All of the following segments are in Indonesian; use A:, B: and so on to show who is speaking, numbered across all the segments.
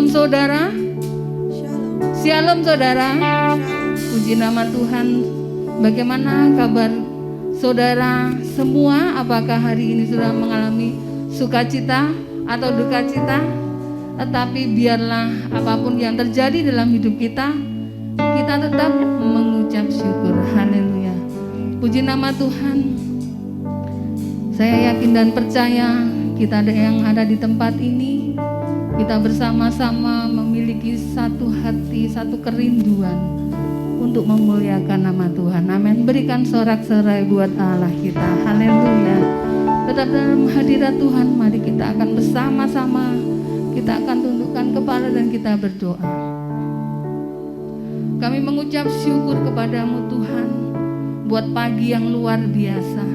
A: saudara. Shalom saudara. Puji nama Tuhan. Bagaimana kabar saudara semua? Apakah hari ini sudah mengalami sukacita atau duka cita? Tetapi biarlah apapun yang terjadi dalam hidup kita, kita tetap mengucap syukur. Haleluya. Puji nama Tuhan. Saya yakin dan percaya kita yang ada di tempat ini, kita bersama-sama memiliki satu hati, satu kerinduan untuk memuliakan nama Tuhan. Amin. Berikan sorak-sorai buat Allah kita. Haleluya. Tetap dalam hadirat Tuhan, mari kita akan bersama-sama, kita akan tundukkan kepala dan kita berdoa. Kami mengucap syukur kepadamu Tuhan, buat pagi yang luar biasa,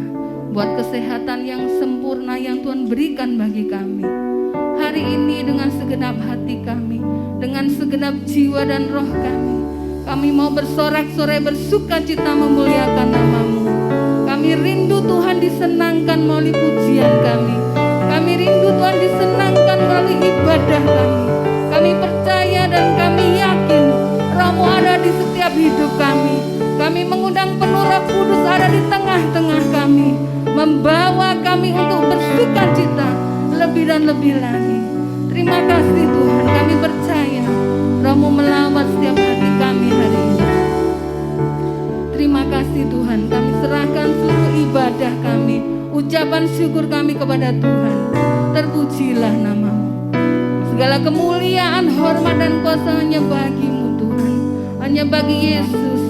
A: buat kesehatan yang sempurna yang Tuhan berikan bagi kami. Hari ini dengan segenap hati kami, dengan segenap jiwa dan roh kami mau bersorak-sorai bersukacita memuliakan nama-Mu. Kami rindu Tuhan disenangkan melalui pujian kami. Kami rindu Tuhan disenangkan melalui ibadah kami. Kami percaya dan kami yakin Roh-Mu ada di setiap hidup kami. Kami mengundang penuh Roh Kudus ada di tengah-tengah kami, membawa kami untuk bersukacita lebih dan lebih lagi. Terima kasih Tuhan, kami percaya Roh-Mu melawat setiap hati kami hari ini. Terima kasih Tuhan, kami serahkan seluruh ibadah kami, ucapan syukur kami kepada Tuhan. Terpujilah nama-Mu. Segala kemuliaan, hormat dan kuasa hanya bagi-Mu Tuhan, hanya bagi Yesus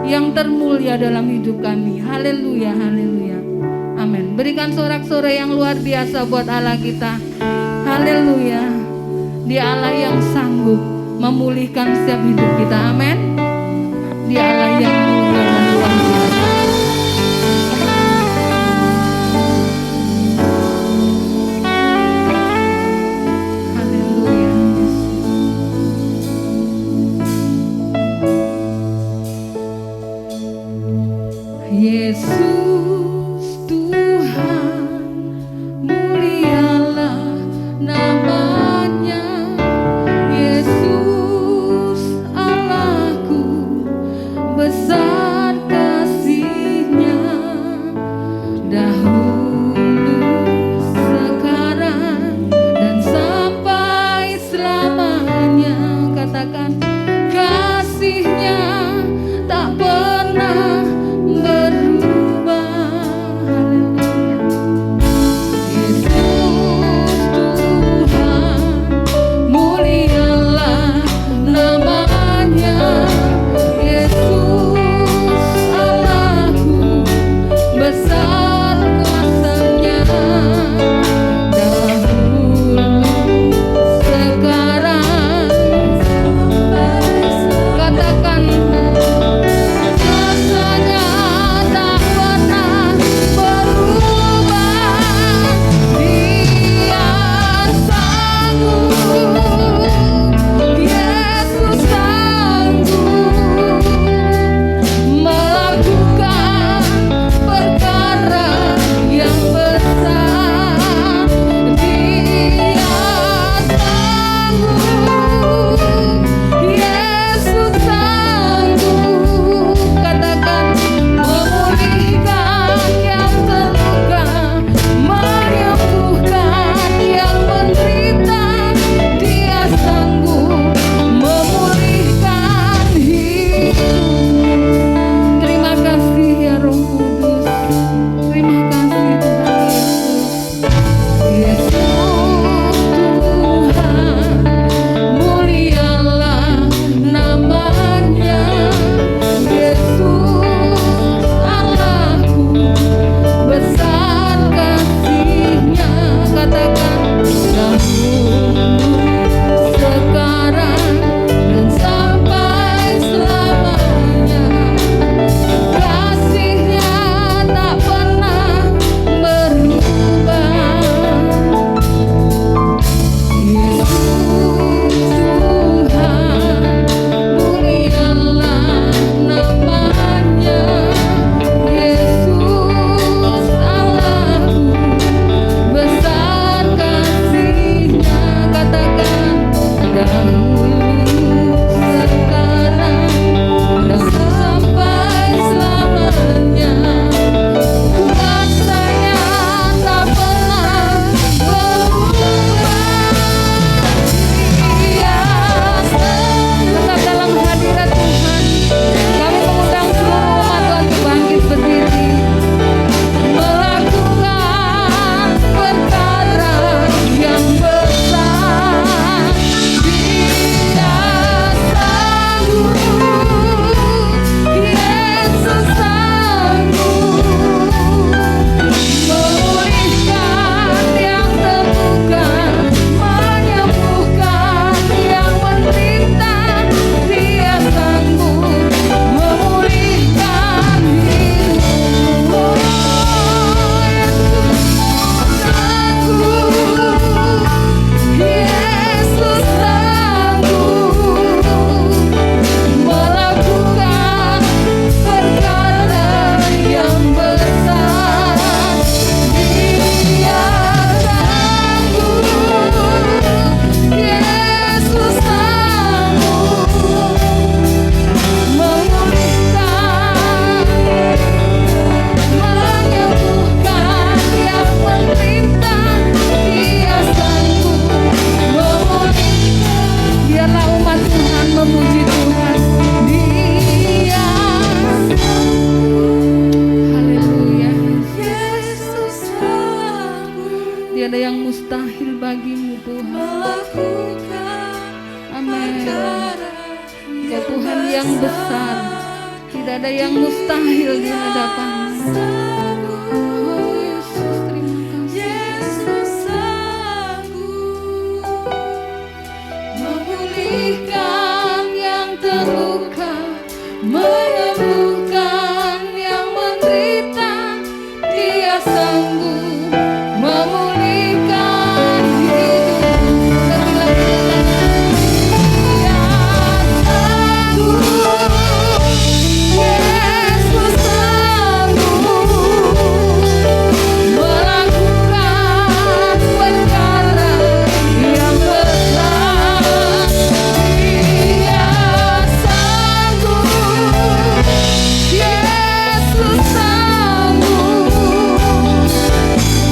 A: yang termulia dalam hidup kami. Haleluya, haleluya. Amin. Berikan sorak-sorai yang luar biasa buat Allah kita. Haleluya. Dia Allah yang sanggup memulihkan setiap hidup kita. Amin. Dia Allah yang mulia dan luar biasa. Haleluya. Yesus Tuhan, mulialah namanya. Yesus Allahku, besar kasih-Nya. Dahulu, sekarang, dan sampai selamanya. Katakan, kasih-Nya tak pernah berubah. Yesus Tuhan, mulialah namanya. Yesus Allahku, besar kuasa-Nya. Dahulu, sekarang, katakan yang besar, tidak ada yang mustahil di hadapan-Mu. Oh Yesus, terima kasih. Memulihkan yang terluka, menyembuhkan yang menderita, Dia sanggup memulihkan hidup. Dia sanggup, Yesus sanggup melakukan perkara yang besar. Dia sanggup, Yesus sanggup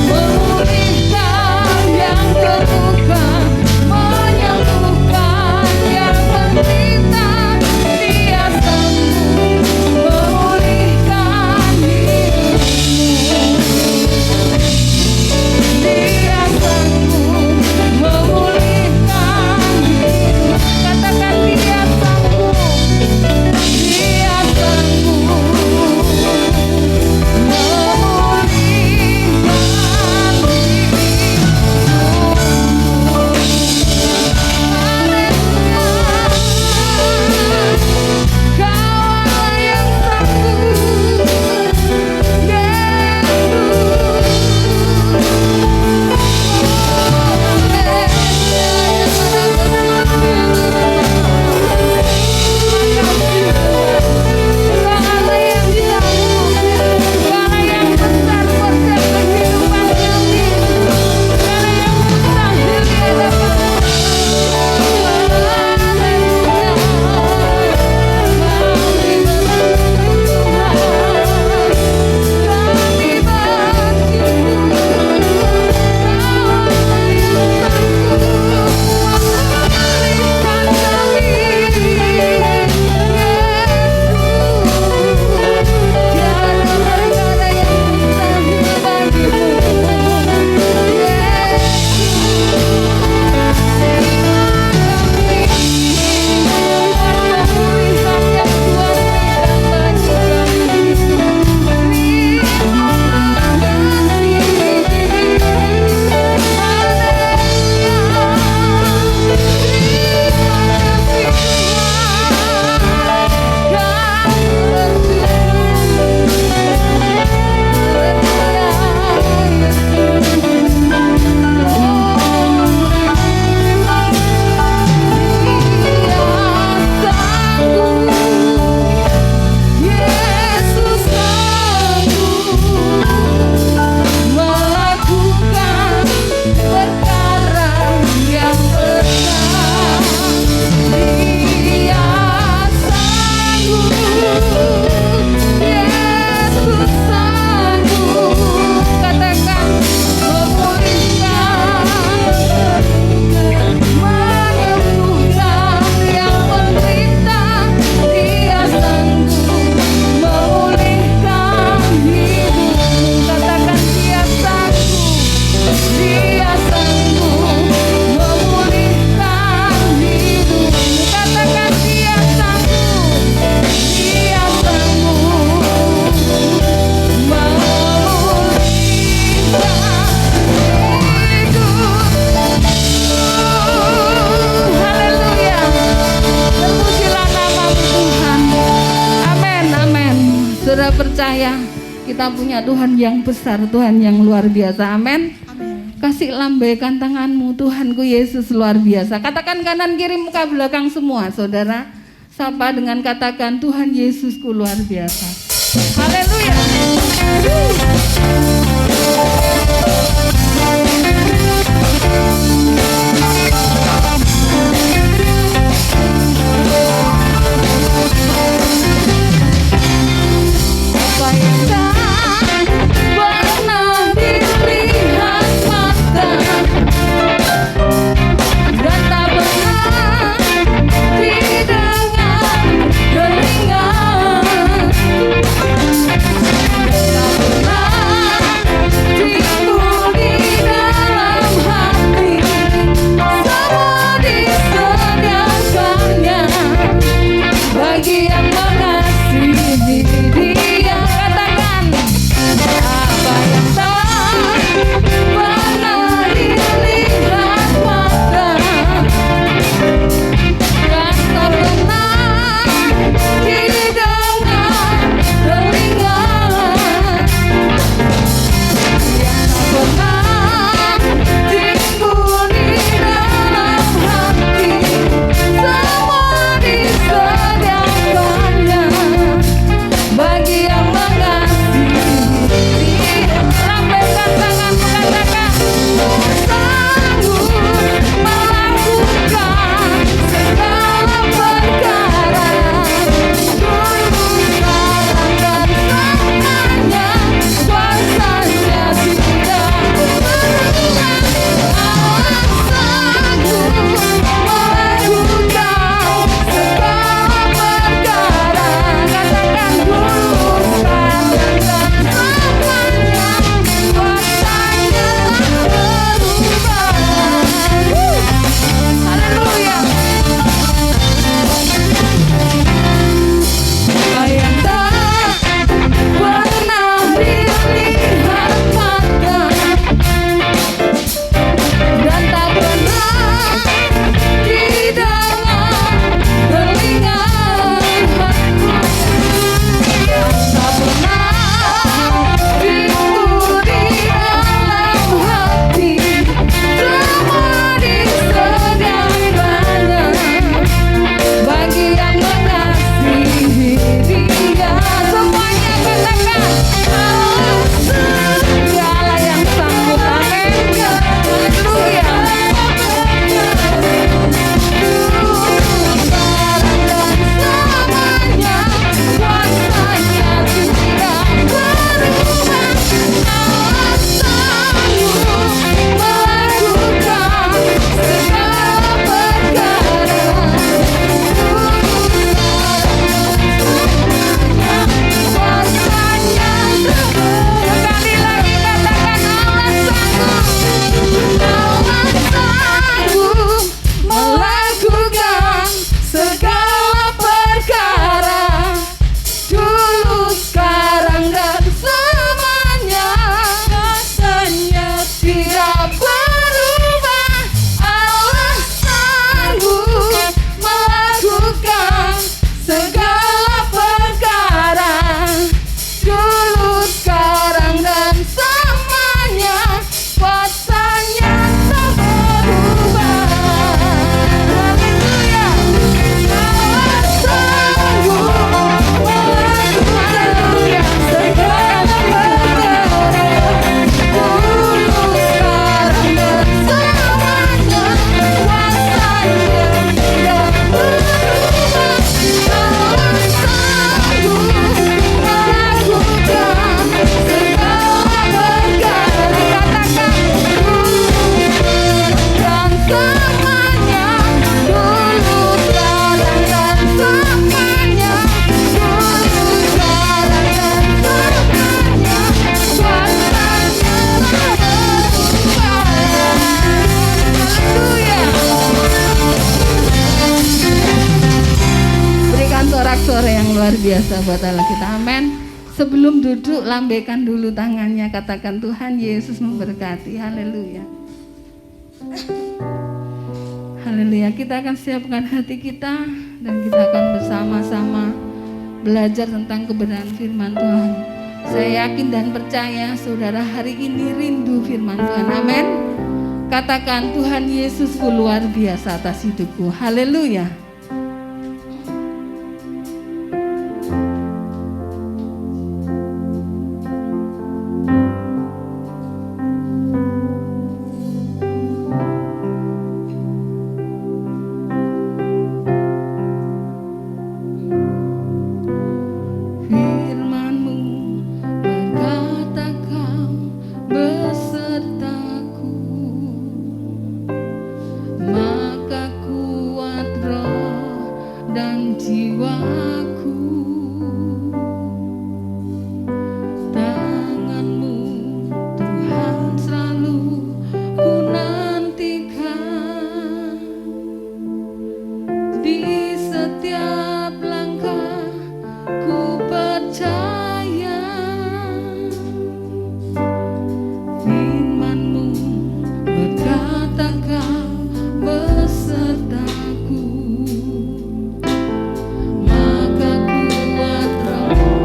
A: memulihkan yang terluka, menyembuhkan yang menderita. Dia sanggup memulihkan hidupmu. Dia sanggup memulihkan hidup. Katakan Dia sanggup. Dia sanggup memulihkan Saudara percaya kita punya Tuhan yang besar, Tuhan yang luar biasa. Amin. Kasih lambaikan tanganmu, Tuhanku Yesus luar biasa. Katakan kanan kiri muka belakang semua, saudara. Sapa dengan katakan Tuhan Yesusku luar biasa. Haleluya. Apa yang tak pernah dilihat mata dan tak pernah didengar telinga, tak pernah segala perkara, dulu, sekarang, dan selamanya. Kuasanya tak berubah. Haleluya. Allah sanggup melakukan segala perkara, dulu, sekarang, dan selamanya. Kuasanya tak berubah. Allah sanggup melakukan segala perkara. Katakan dan selamanya, dulu, sekarang, dan selamanya. Dulu, sekarang, dan selamanya. Kuasanya tak berubah. Haleluya. Berikan sorak-sorai yang luar biasa buat Allah kita. Amin. Sebelum duduk, lambaikan dulu tangannya. Katakan Tuhan Yesus memberkati. Haleluya. Haleluya. Kita akan siapkan hati kita dan kita akan bersama-sama belajar tentang kebenaran firman Tuhan. Saya yakin dan percaya saudara hari ini rindu firman Tuhan. Amin. Katakan Tuhan Yesusku luar biasa atas hidupku. Haleluya. Firman-Mu berkata Kau besertaku, maka kuat roh dan jiwaku. Tangan-Mu Tuhan selalu ku nantikan, di setiap langkah ku percaya. Firman-Mu berkata Kau besertaku, maka kuat roh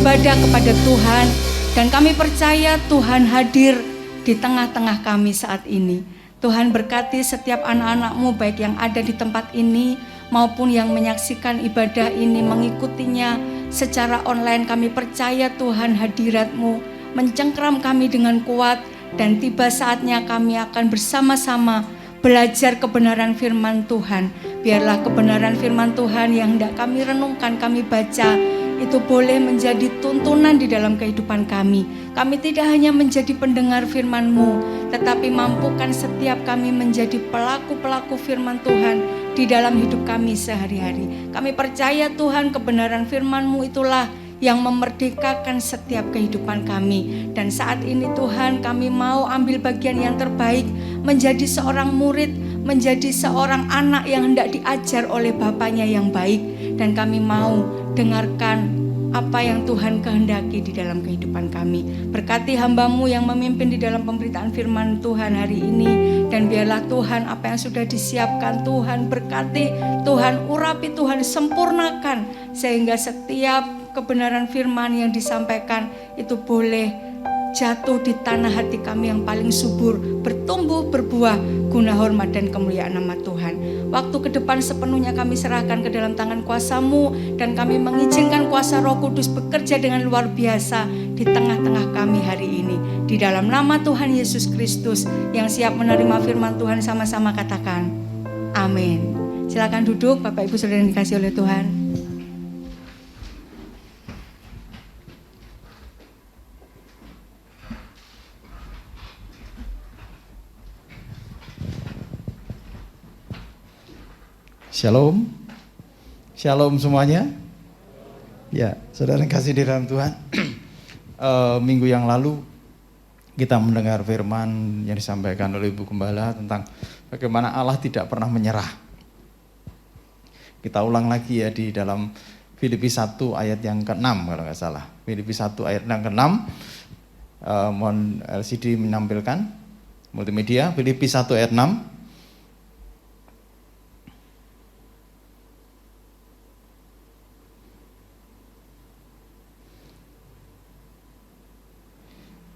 B: beribadah kepada Tuhan. Dan kami percaya Tuhan hadir di tengah-tengah kami saat ini. Tuhan berkati setiap anak-anak-Mu baik yang ada di tempat ini maupun yang menyaksikan ibadah ini, mengikutinya secara online. Kami percaya Tuhan hadirat-Mu mencengkram kami dengan kuat, dan tiba saatnya kami akan bersama-sama belajar kebenaran firman Tuhan. Biarlah kebenaran firman Tuhan yang hendak kami renungkan, kami baca, itu boleh menjadi tuntunan di dalam kehidupan kami. Kami tidak hanya menjadi pendengar firman-Mu, tetapi mampukan setiap kami menjadi pelaku-pelaku firman Tuhan di dalam hidup kami sehari-hari. Kami percaya Tuhan kebenaran firman-Mu itulah yang memerdekakan setiap kehidupan kami. Dan saat ini Tuhan, kami mau ambil bagian yang terbaik, menjadi seorang murid, menjadi seorang anak yang hendak diajar oleh Bapaknya yang baik. Dan kami mau dengarkan apa yang Tuhan kehendaki di dalam kehidupan kami. Berkati hamba-Mu yang memimpin di dalam pemberitaan firman Tuhan hari ini. Dan biarlah Tuhan apa yang sudah disiapkan Tuhan berkati, Tuhan urapi, Tuhan sempurnakan, sehingga setiap kebenaran firman yang disampaikan itu boleh jatuh di tanah hati kami yang paling subur, bertumbuh, berbuah, guna hormat dan kemuliaan nama Tuhan. Waktu ke depan sepenuhnya kami serahkan ke dalam tangan kuasa-Mu, dan kami mengizinkan kuasa Roh Kudus bekerja dengan luar biasa di tengah-tengah kami hari ini. Di dalam nama Tuhan Yesus Kristus, yang siap menerima firman Tuhan sama-sama katakan, amin. Silakan duduk Bapak Ibu Saudara yang dikasihi oleh Tuhan.
C: Shalom, shalom semuanya. Ya, saudara yang kasih di dalam Tuhan. Minggu yang lalu kita mendengar firman yang disampaikan oleh Ibu Gembala tentang bagaimana Allah tidak pernah menyerah. Kita ulang lagi ya di dalam Filipi 1 ayat yang ke-6 kalau nggak salah. Filipi 1 ayat yang ke-6. Mohon LCD menampilkan multimedia. Filipi 1 ayat 6.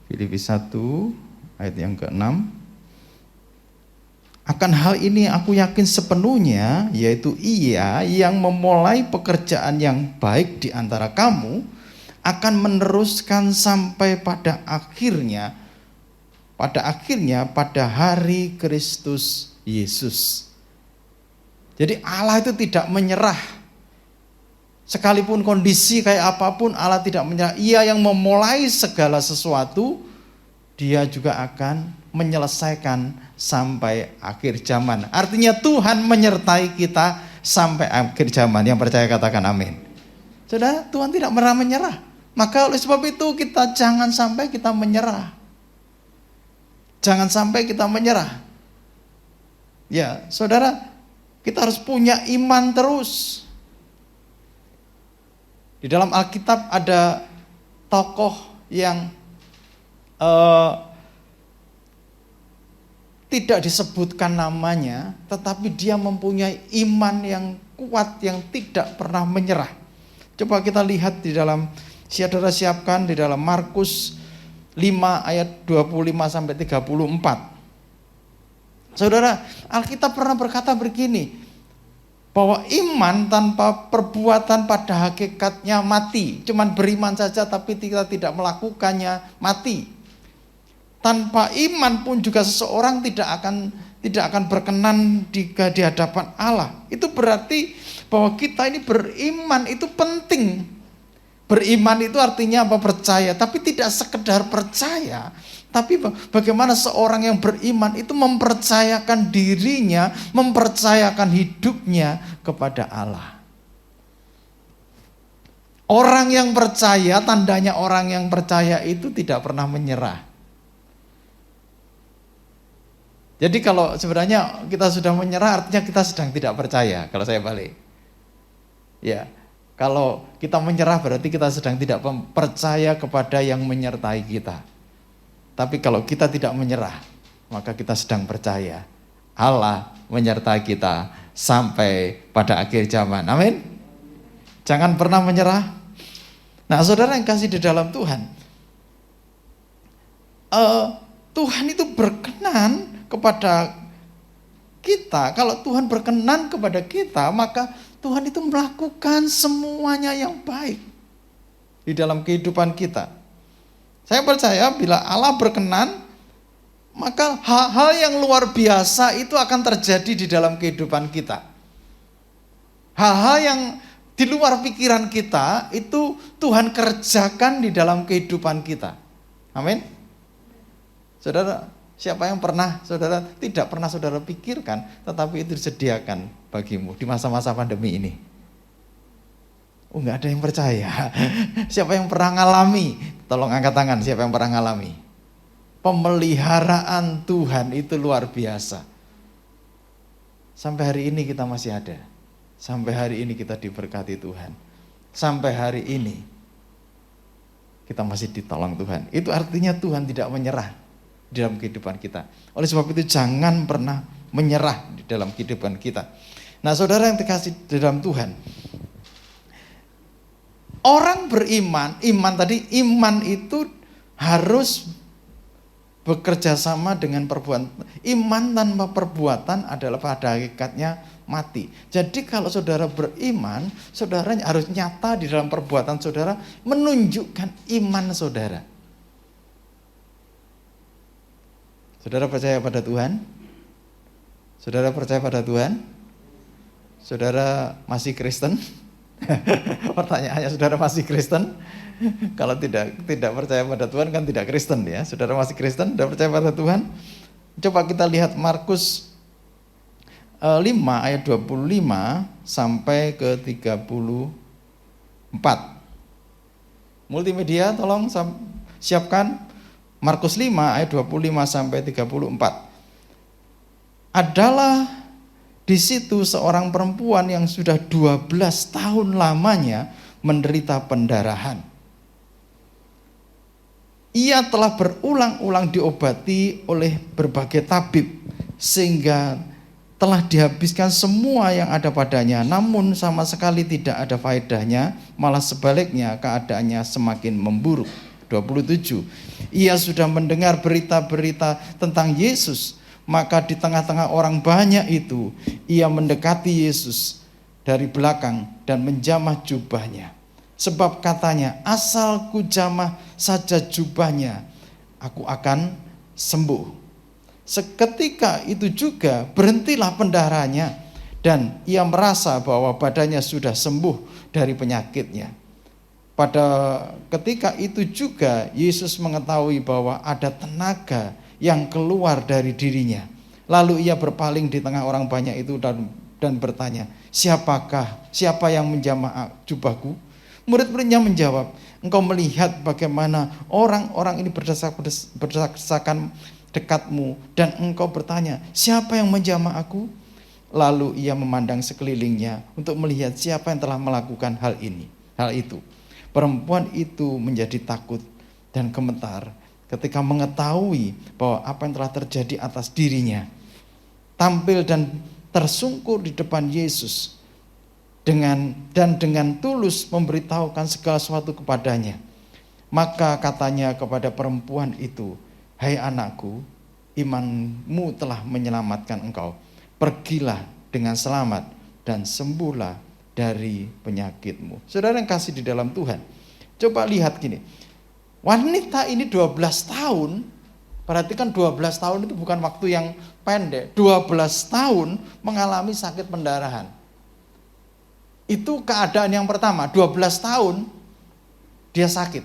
C: Filipi 1 ayat yang ke-6. Akan hal ini aku yakin sepenuhnya, yaitu Ia yang memulai pekerjaan yang baik di antara kamu akan meneruskan sampai pada akhirnya pada hari Kristus Yesus. Jadi Allah itu tidak menyerah. Sekalipun kondisi kayak apapun, Allah tidak menyerah. Ia yang memulai segala sesuatu, Dia juga akan menyelesaikan sampai akhir zaman. Artinya Tuhan menyertai kita sampai akhir zaman. Yang percaya katakan amin. Saudara, Tuhan tidak pernah menyerah. Maka oleh sebab itu kita jangan sampai kita menyerah. Jangan sampai kita menyerah. Ya, saudara, kita harus punya iman terus. Di dalam Alkitab ada tokoh yang tidak disebutkan namanya, tetapi dia mempunyai iman yang kuat yang tidak pernah menyerah. Coba kita lihat di dalam, saudara siapkan di dalam Markus 5 ayat 25 sampai 34. Saudara, Alkitab pernah berkata begini, bahwa iman tanpa perbuatan pada hakikatnya mati. Cuman beriman saja tapi kita tidak melakukannya, mati. Tanpa iman pun juga seseorang tidak akan berkenan di hadapan Allah. Itu berarti bahwa kita ini beriman itu penting. Beriman itu artinya apa? Percaya, tapi tidak sekedar percaya, tapi bagaimana seorang yang beriman itu mempercayakan dirinya, mempercayakan hidupnya kepada Allah. Orang yang percaya, tandanya orang yang percaya itu tidak pernah menyerah. Jadi kalau sebenarnya kita sudah menyerah, artinya kita sedang tidak percaya, kalau saya balik. Ya. Kalau kita menyerah berarti kita sedang tidak percaya kepada yang menyertai kita. Tapi kalau kita tidak menyerah, maka kita sedang percaya. Allah menyertai kita sampai pada akhir zaman. Amin. Jangan pernah menyerah. Nah, saudara yang kasih di dalam Tuhan, Tuhan itu berkenan kepada kita. Kalau Tuhan berkenan kepada kita, maka Tuhan itu melakukan semuanya yang baik di dalam kehidupan kita. Saya percaya bila Allah berkenan, maka hal-hal yang luar biasa itu akan terjadi di dalam kehidupan kita. Hal-hal yang di luar pikiran kita itu Tuhan kerjakan di dalam kehidupan kita. Amin. Saudara, siapa yang pernah saudara tidak pernah saudara pikirkan, tetapi itu disediakan bagimu di masa-masa pandemi ini? Enggak ada yang percaya. Siapa yang pernah ngalami? Tolong angkat tangan, siapa yang pernah ngalami? Pemeliharaan Tuhan itu luar biasa. Sampai hari ini kita masih ada. Sampai hari ini kita diberkati Tuhan. Sampai hari ini kita masih ditolong Tuhan. Itu artinya Tuhan tidak menyerah di dalam kehidupan kita. Oleh sebab itu jangan pernah menyerah di dalam kehidupan kita. Nah, saudara yang dikasih di dalam Tuhan, orang beriman, iman itu harus bekerja sama dengan perbuatan. Iman tanpa perbuatan adalah pada hakikatnya mati. Jadi kalau saudara beriman, saudara harus nyata di dalam perbuatan saudara, menunjukkan iman saudara. Saudara percaya pada Tuhan? Saudara percaya pada Tuhan? Saudara masih Kristen? Pertanyaannya, saudara masih Kristen? Kalau tidak percaya pada Tuhan kan tidak Kristen ya. Saudara masih Kristen, sudah percaya pada Tuhan? Coba kita lihat Markus 5 ayat 25 sampai ke 34. Multimedia tolong siapkan Markus 5 ayat 25 sampai 34. Adalah di situ seorang perempuan yang sudah 12 tahun lamanya menderita pendarahan. Ia telah berulang-ulang diobati oleh berbagai tabib sehingga telah dihabiskan semua yang ada padanya, namun sama sekali tidak ada faedahnya, malah sebaliknya keadaannya semakin memburuk. 27. Ia sudah mendengar berita-berita tentang Yesus, maka di tengah-tengah orang banyak itu, ia mendekati Yesus dari belakang dan menjamah jubahnya. Sebab katanya, asal ku jamah saja jubahnya, aku akan sembuh. Seketika itu juga berhentilah pendarahannya dan ia merasa bahwa badannya sudah sembuh dari penyakitnya. Pada ketika itu juga Yesus mengetahui bahwa ada tenaga yang keluar dari dirinya. Lalu ia berpaling di tengah orang banyak itu dan bertanya, siapa yang menjamah jubahku? Murid-muridnya menjawab, engkau melihat bagaimana orang-orang ini berdesak-desakan dekatmu dan engkau bertanya, siapa yang menjamah aku? Lalu ia memandang sekelilingnya untuk melihat siapa yang telah melakukan hal itu. Perempuan itu menjadi takut dan gemetar ketika mengetahui bahwa apa yang telah terjadi atas dirinya. Tampil dan tersungkur di depan Yesus dengan tulus memberitahukan segala sesuatu kepadanya. Maka katanya kepada perempuan itu, hai anakku, imanmu telah menyelamatkan engkau. Pergilah dengan selamat dan sembuhlah dari penyakitmu. Saudara yang kasih di dalam Tuhan, coba lihat gini. Wanita ini 12 tahun, perhatikan 12 tahun itu bukan waktu yang pendek. 12 tahun mengalami sakit pendarahan. Itu keadaan yang pertama, 12 tahun dia sakit.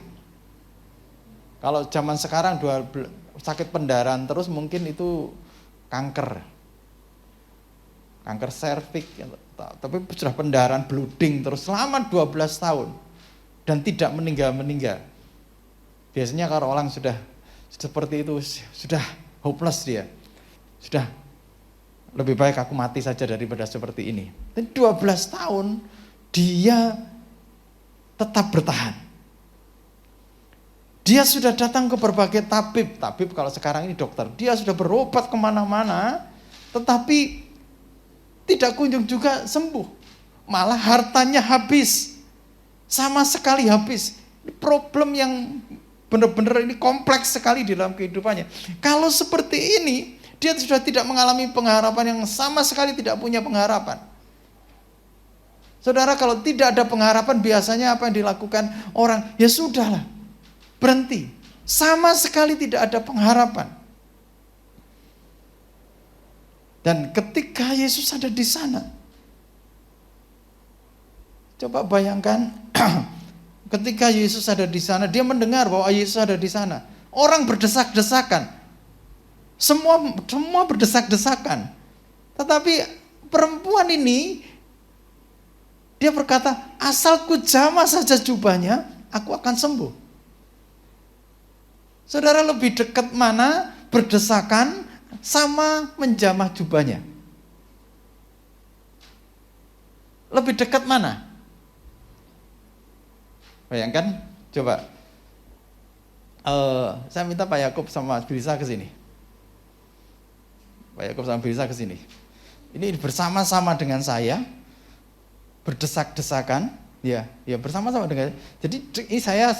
C: Kalau zaman sekarang sakit pendarahan terus mungkin itu kanker serviks, tapi sudah pendarahan bleeding terus selama 12 tahun dan tidak meninggal. Biasanya kalau orang sudah seperti itu sudah hopeless dia, sudah lebih baik aku mati saja daripada seperti ini. Dan 12 tahun dia tetap bertahan. Dia sudah datang ke berbagai tabib kalau sekarang ini dokter. Dia sudah berobat kemana-mana, tetapi tidak kunjung juga sembuh. Malah hartanya habis, sama sekali habis. Problem yang benar-benar ini kompleks sekali di dalam kehidupannya. Kalau seperti ini, dia sudah tidak mengalami pengharapan, yang sama sekali tidak punya pengharapan. Saudara, kalau tidak ada pengharapan, biasanya apa yang dilakukan orang? Ya sudahlah, berhenti. Sama sekali tidak ada pengharapan. Dan ketika Yesus ada di sana, coba bayangkan, ketika Yesus ada di sana, dia mendengar bahwa Yesus ada di sana. Orang berdesak-desakan. Semua berdesak-desakan. Tetapi perempuan ini, dia berkata, asal ku jamah saja jubahnya, aku akan sembuh. Saudara, lebih dekat mana berdesakan sama menjamah jubahnya? Lebih dekat mana? Bayangkan, coba. Saya minta Pak Yakub sama Bilsa ke sini. Pak Yakub sama Bilsa ke sini. Ini bersama-sama dengan saya, berdesak-desakan, ya bersama-sama dengan. Jadi ini saya,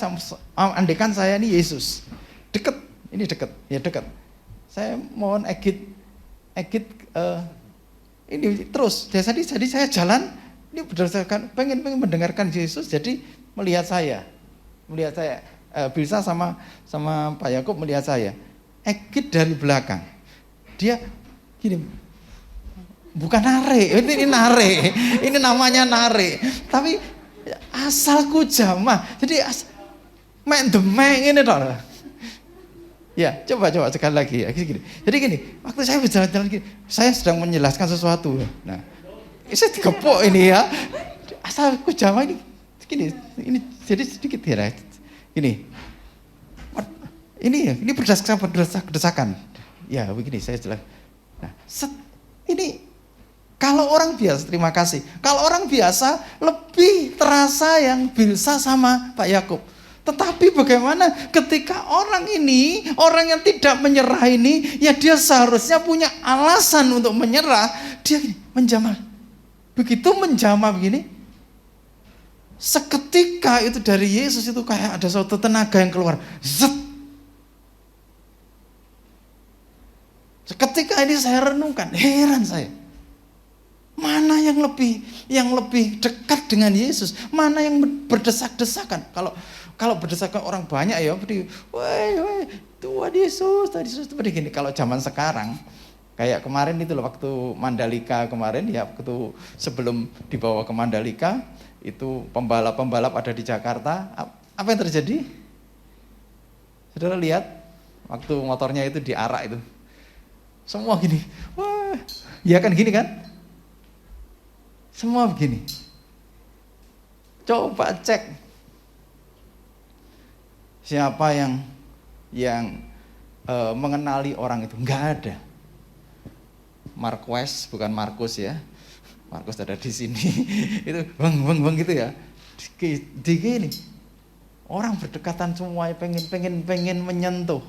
C: andaikan saya ini Yesus, dekat, ini dekat, ya dekat. Saya mohon Egit, ini terus. Jadi saya jalan, ini berdasarkan pengen mendengarkan Yesus, jadi melihat saya, Bilsa sama Pak Yakub melihat saya. Egit dari belakang, dia gini, bukan nare, ini nare, ini namanya nare. Tapi asalku jamah, jadi main demeng ini toh. Ya, coba sekali lagi ya. Gini. Jadi gini, waktu saya berjalan-jalan gini, saya sedang menjelaskan sesuatu. Nah, saya digepok ini ya. Asalku jamah ini. Gini, ini jadi sedikit ya. Gini. Ini berdesak-desakan. Ya, begini saya jelas. Nah, ini kalau orang biasa, terima kasih. Kalau orang biasa lebih terasa yang Bilsa sama Pak Yakub. Tetapi bagaimana ketika orang ini, orang yang tidak menyerah ini, ya dia seharusnya punya alasan untuk menyerah. Dia gini, menjamah. Begitu menjamah begini, seketika itu dari Yesus itu kayak ada suatu tenaga yang keluar. Zet. Seketika ini saya renungkan, heran saya. Mana yang lebih dekat dengan Yesus? Mana yang berdesak-desakan? Kalau berdesakan orang banyak ya, Tuhan Yesus, seperti gini. Kalau zaman sekarang, kayak kemarin itu loh, waktu Mandalika kemarin ya, waktu sebelum dibawa ke Mandalika, itu pembalap ada di Jakarta. Apa yang terjadi? Saudara lihat, waktu motornya itu diarak itu, semua gini, wah, ya kan gini kan? Semua begini. Coba cek siapa yang mengenali orang itu. Enggak ada. Marquez, bukan Markus ya. Markus ada di sini. Itu bang gitu ya. Di gini. Orang berdekatan semuanya pengen menyentuh.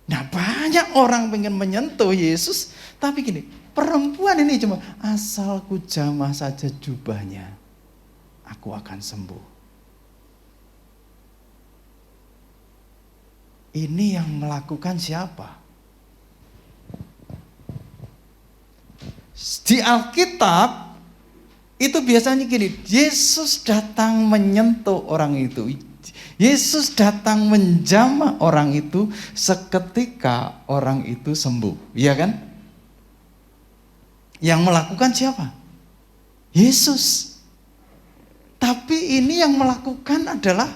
C: Nah, banyak orang pengen menyentuh Yesus, tapi gini, perempuan ini cuma asal ku jamah saja jubahnya, aku akan sembuh. Ini yang melakukan siapa? Di Alkitab itu biasanya gini, Yesus datang menyentuh orang itu. Yesus datang menjamah orang itu, seketika orang itu sembuh. Iya kan? Yang melakukan siapa? Yesus. Tapi ini yang melakukan adalah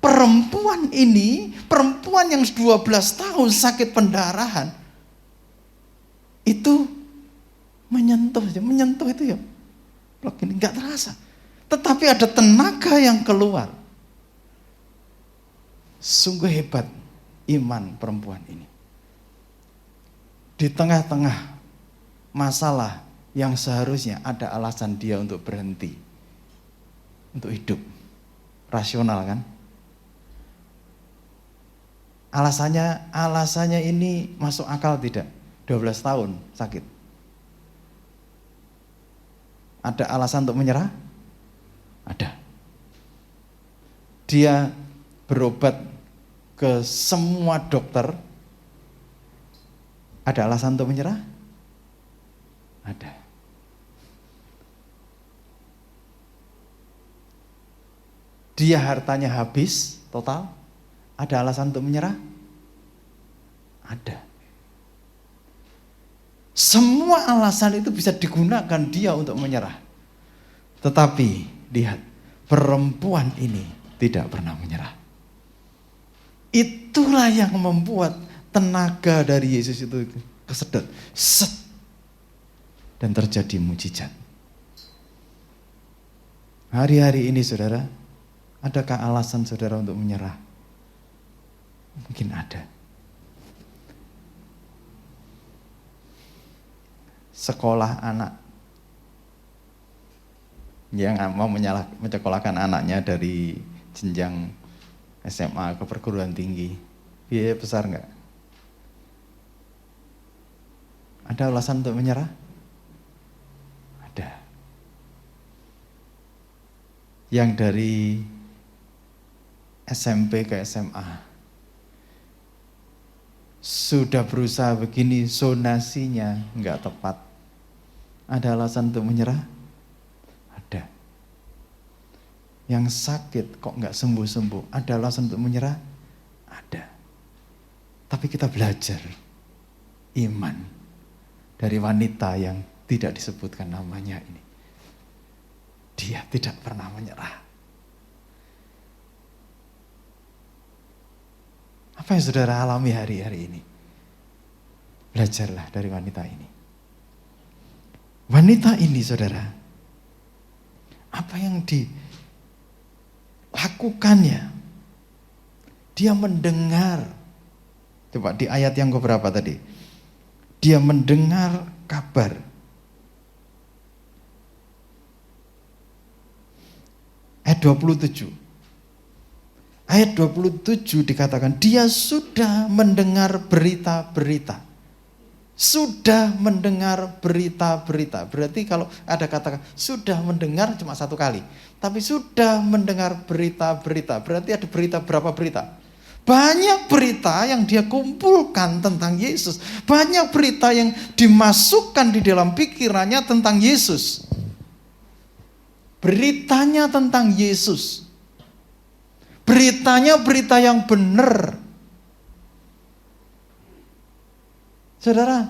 C: perempuan ini, perempuan yang 12 tahun sakit pendarahan, itu menyentuh itu ya, ini nggak terasa. Tetapi ada tenaga yang keluar. Sungguh hebat iman perempuan ini. Di tengah-tengah masalah yang seharusnya ada alasan dia untuk berhenti, untuk hidup. Rasional kan? Alasannya ini masuk akal tidak? 12 tahun sakit. Ada alasan untuk menyerah? Ada. dia berobat ke semua dokter, ada alasan untuk menyerah? Ada. Dia hartanya habis total, ada alasan untuk menyerah? Ada. Semua alasan itu bisa digunakan dia untuk menyerah. Tetapi lihat, perempuan ini tidak pernah menyerah. Itulah yang membuat tenaga dari Yesus itu kesedot. Set. Dan terjadi mujizat. Hari-hari ini saudara, adakah alasan saudara untuk menyerah? Mungkin ada. Sekolah anak yang mau menyekolahkan anaknya dari jenjang SMA ke perguruan tinggi, biaya besar enggak? Ada alasan untuk menyerah? Ada. Yang dari SMP ke SMA sudah berusaha begini, zonasinya enggak tepat. Ada alasan untuk menyerah? Ada. Yang sakit kok enggak sembuh-sembuh, ada alasan untuk menyerah? Ada. Tapi kita belajar iman dari wanita yang tidak disebutkan namanya ini. Dia tidak pernah menyerah. Apa yang saudara alami hari-hari ini? Belajarlah dari wanita ini. Wanita ini saudara, apa yang dilakukannya? Dia mendengar. Coba di ayat yang keberapa tadi? Dia mendengar kabar. Ayat 27. Ayat 27 dikatakan, dia sudah mendengar berita-berita. Sudah mendengar berita-berita. Berarti kalau ada kata sudah mendengar cuma satu kali. Tapi sudah mendengar berita-berita. Berarti ada berita berapa berita? Banyak berita yang dia kumpulkan tentang Yesus. Banyak berita yang dimasukkan di dalam pikirannya tentang Yesus. Beritanya tentang Yesus. Beritanya berita yang benar. Saudara,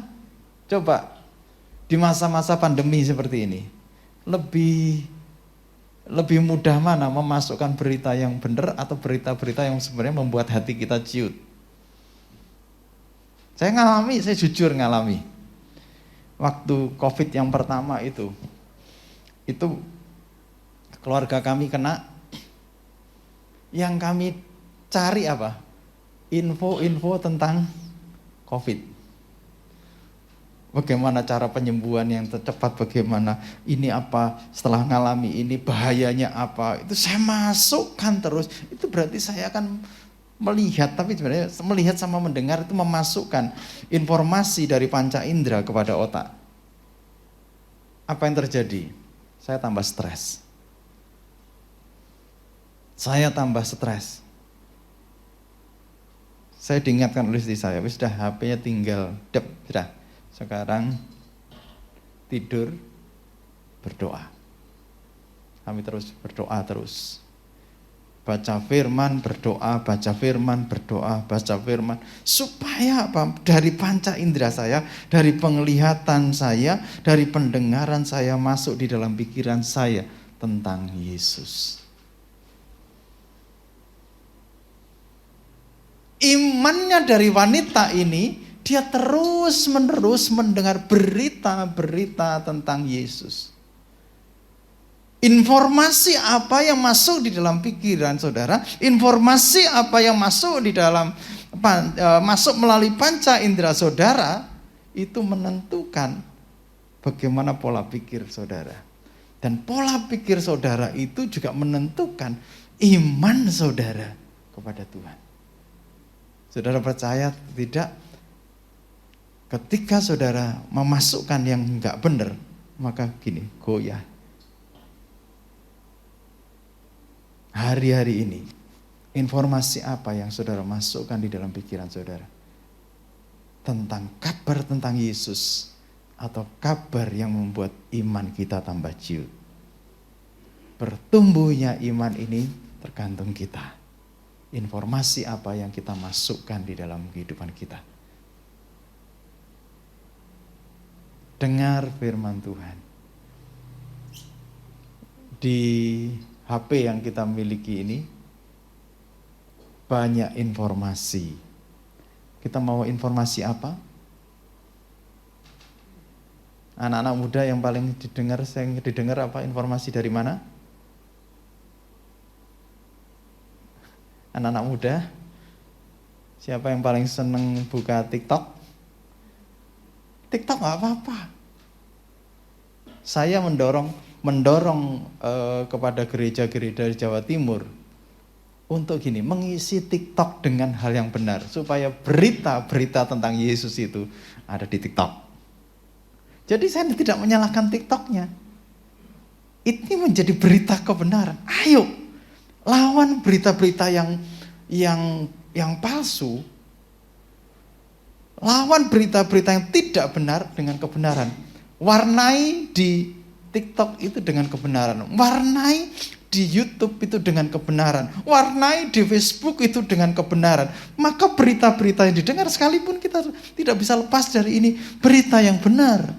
C: coba di masa-masa pandemi seperti ini, lebih mudah mana memasukkan berita yang benar atau berita-berita yang sebenarnya membuat hati kita ciut? Saya jujur ngalami. Waktu COVID yang pertama itu keluarga kami kena, yang kami cari apa? Info-info tentang COVID. Bagaimana cara penyembuhan yang tercepat, bagaimana ini apa, setelah ngalami ini bahayanya apa, itu saya masukkan terus. Itu berarti saya akan melihat, tapi sebenarnya melihat sama mendengar itu memasukkan informasi dari panca indera kepada otak. Apa yang terjadi? Saya tambah stres. Saya diingatkan oleh istri saya, sudah HP-nya tinggal, sudah. Sekarang tidur, berdoa. Kami terus berdoa terus. Baca firman, berdoa, baca firman, berdoa, baca firman. Supaya apa? Dari panca indera saya, dari penglihatan saya, dari pendengaran saya masuk di dalam pikiran saya tentang Yesus. Imannya dari wanita ini, dia terus-menerus mendengar berita-berita tentang Yesus. Informasi apa yang masuk di dalam pikiran saudara, informasi apa yang masuk di dalam masuk melalui panca indera saudara, itu menentukan bagaimana pola pikir saudara. Dan pola pikir saudara itu juga menentukan iman saudara kepada Tuhan. Saudara percaya tidak? Ketika saudara memasukkan yang enggak benar, maka gini, goyah. Hari-hari ini Informasi apa yang saudara masukkan di dalam pikiran saudara? Tentang kabar tentang Yesus atau kabar yang membuat iman kita tambah ciut? Bertumbuhnya iman ini tergantung kita. Informasi apa yang kita masukkan di dalam kehidupan kita. Dengar firman Tuhan. Di HP yang kita miliki ini banyak informasi. Kita mau informasi apa? Anak-anak muda yang paling didengar apa? Informasi dari mana? Anak-anak muda, siapa yang paling seneng buka TikTok? TikTok nggak apa-apa. Saya mendorong kepada gereja-gereja di Jawa Timur untuk mengisi TikTok dengan hal yang benar, supaya berita-berita tentang Yesus itu ada di TikTok. Jadi saya tidak menyalahkan TikToknya. Ini menjadi berita kebenaran. Ayo, lawan berita-berita yang palsu. Lawan berita-berita yang tidak benar dengan kebenaran. Warnai di TikTok itu dengan kebenaran. Warnai di YouTube itu dengan kebenaran. Warnai di Facebook itu dengan kebenaran. Maka berita-berita yang didengar, sekalipun kita tidak bisa lepas dari ini, berita yang benar.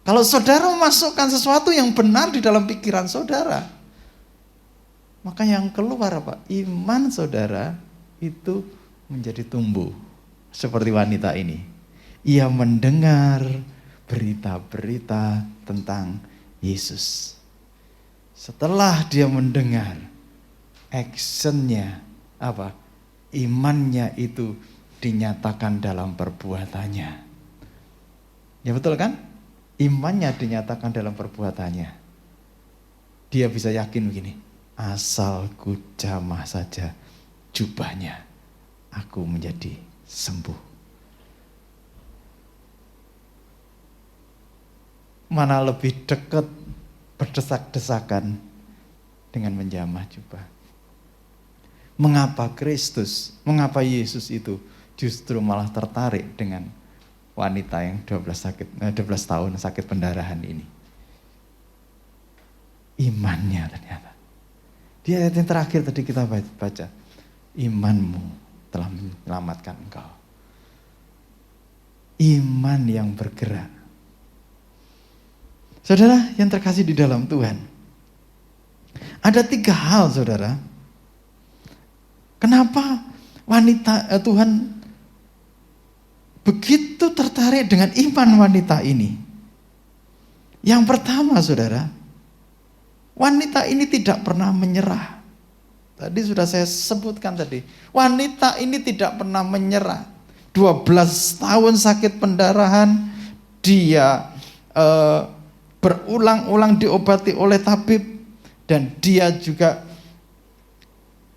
C: Kalau saudara memasukkan sesuatu yang benar di dalam pikiran saudara, maka yang keluar apa? Iman saudara itu menjadi tumbuh. Seperti wanita ini. Ia mendengar berita-berita tentang Yesus. Setelah dia mendengar, actionnya apa? Imannya itu dinyatakan dalam perbuatannya. Ya betul kan? Imannya dinyatakan dalam perbuatannya. Dia bisa yakin begini, asal ku jamah saja jubahnya, aku menjadi sembuh. Mana lebih dekat berdesak-desakan dengan menjamah jubah. Mengapa Yesus itu justru malah tertarik dengan wanita yang 12 tahun sakit pendarahan ini? Imannya ternyata. Di ayat yang terakhir tadi kita baca, imanmu telah menyelamatkan engkau. Iman yang bergerak. Saudara yang terkasih di dalam Tuhan, ada 3 hal saudara. Kenapa Tuhan begitu tertarik dengan iman wanita ini? Yang pertama saudara, wanita ini tidak pernah menyerah. Tadi sudah saya sebutkan tadi, wanita ini tidak pernah menyerah. 12 tahun sakit pendarahan, dia berulang-ulang diobati oleh tabib, dan dia juga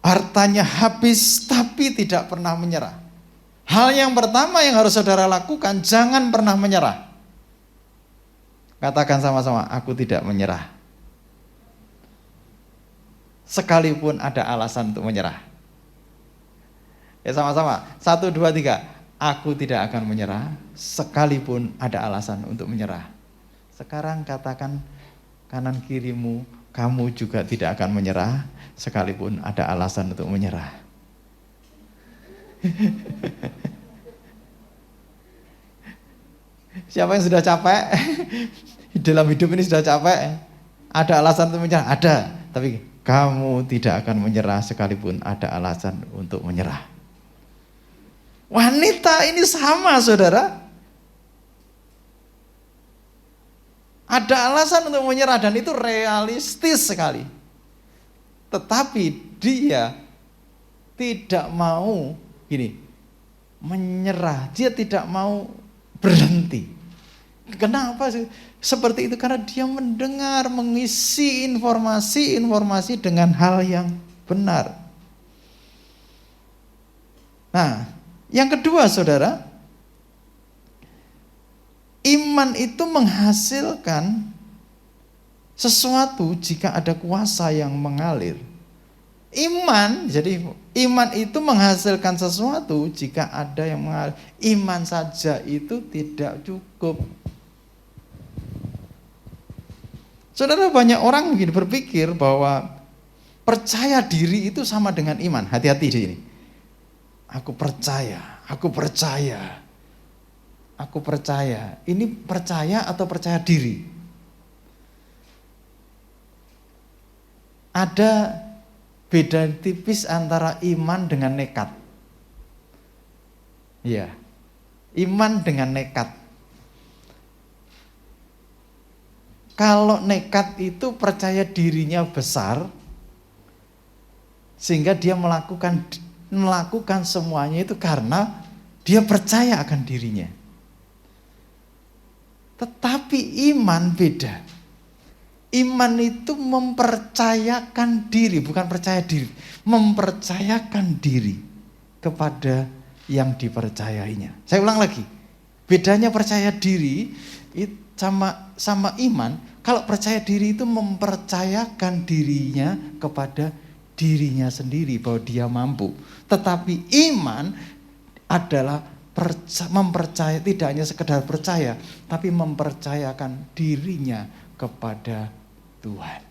C: hartanya habis, tapi tidak pernah menyerah. Hal yang pertama yang harus saudara lakukan, jangan pernah menyerah. Katakan sama-sama, aku tidak menyerah. Sekalipun ada alasan untuk menyerah. Ya sama-sama, 1, 2, 3. Aku tidak akan menyerah, sekalipun ada alasan untuk menyerah. Sekarang katakan kanan kirimu, kamu juga tidak akan menyerah, sekalipun ada alasan untuk menyerah. Siapa yang sudah capek? Dalam hidup ini sudah capek? Ada alasan untuk menyerah? Ada. Tapi kamu tidak akan menyerah sekalipun ada alasan untuk menyerah. Wanita ini sama saudara. Ada alasan untuk menyerah dan itu realistis sekali. Tetapi dia tidak mau menyerah. Dia tidak mau berhenti. Kenapa sih seperti itu? Karena dia mendengar, mengisi informasi dengan hal yang benar. Nah, yang kedua saudara, iman itu menghasilkan sesuatu jika ada kuasa yang mengalir. Iman, jadi iman itu menghasilkan sesuatu. Jika ada yang iman saja itu tidak cukup. Saudara, banyak orang begini berpikir bahwa percaya diri itu sama dengan iman. Hati-hati di sini. Aku percaya, aku percaya, aku percaya. Ini percaya atau percaya diri? Ada beda tipis antara iman dengan nekat. Iya, iman dengan nekat. Kalau nekat itu percaya dirinya besar, sehingga dia melakukan semuanya itu karena dia percaya akan dirinya. Tetapi iman beda. Iman itu mempercayakan diri, bukan percaya diri, mempercayakan diri kepada yang dipercayainya. Saya ulang lagi, bedanya percaya diri sama iman. Kalau percaya diri itu mempercayakan dirinya kepada dirinya sendiri bahwa dia mampu. Tetapi iman adalah mempercaya, tidak hanya sekedar percaya, tapi mempercayakan dirinya kepada Tuhan.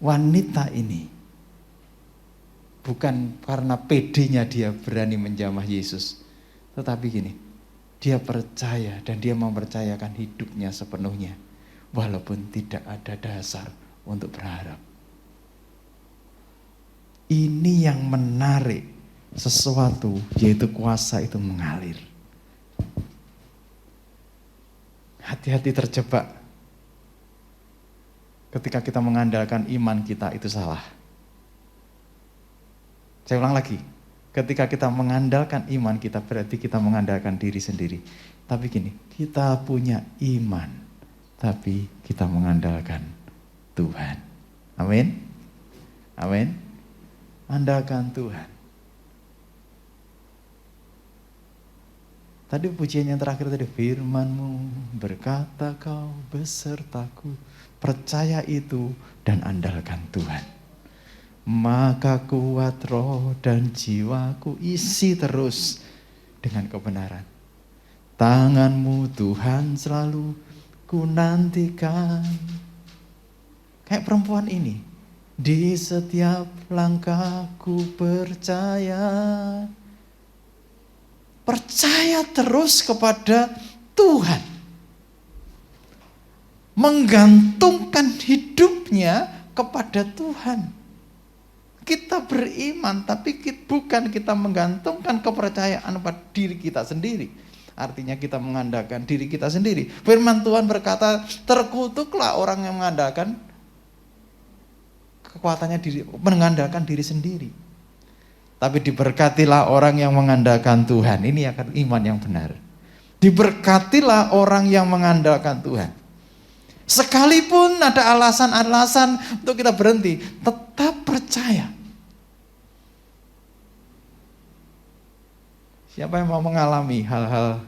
C: Wanita ini bukan karena pedenya dia berani menjamah Yesus, tetapi gini, dia percaya dan dia mempercayakan hidupnya sepenuhnya, walaupun tidak ada dasar untuk berharap. Ini yang menarik sesuatu, yaitu kuasa itu mengalir. Hati-hati terjebak ketika kita mengandalkan iman kita, itu salah. Saya ulang lagi, ketika kita mengandalkan iman kita berarti kita mengandalkan diri sendiri. Tapi gini, kita punya iman, tapi kita mengandalkan Tuhan. Amin. Amin. Andalkan Tuhan. Tadi pujian yang terakhir tadi, firman-Mu berkata kau besertaku, percaya itu dan andalkan Tuhan. Maka kuat roh dan jiwaku, isi terus dengan kebenaran. Tangan-Mu Tuhan selalu ku nantikan. Kayak perempuan ini, di setiap langkahku percaya. Percaya terus kepada Tuhan. Menggantungkan hidupnya kepada Tuhan. Kita beriman, tapi bukan kita menggantungkan kepercayaan pada diri kita sendiri. Artinya kita mengandalkan diri kita sendiri. Firman Tuhan berkata, terkutuklah orang yang mengandalkan kekuatannya diri, mengandalkan diri sendiri. Tapi diberkatilah orang yang mengandalkan Tuhan. Ini akan iman yang benar. Diberkatilah orang yang mengandalkan Tuhan. Sekalipun ada alasan-alasan untuk kita berhenti, tetap percaya. Siapa yang mau mengalami hal-hal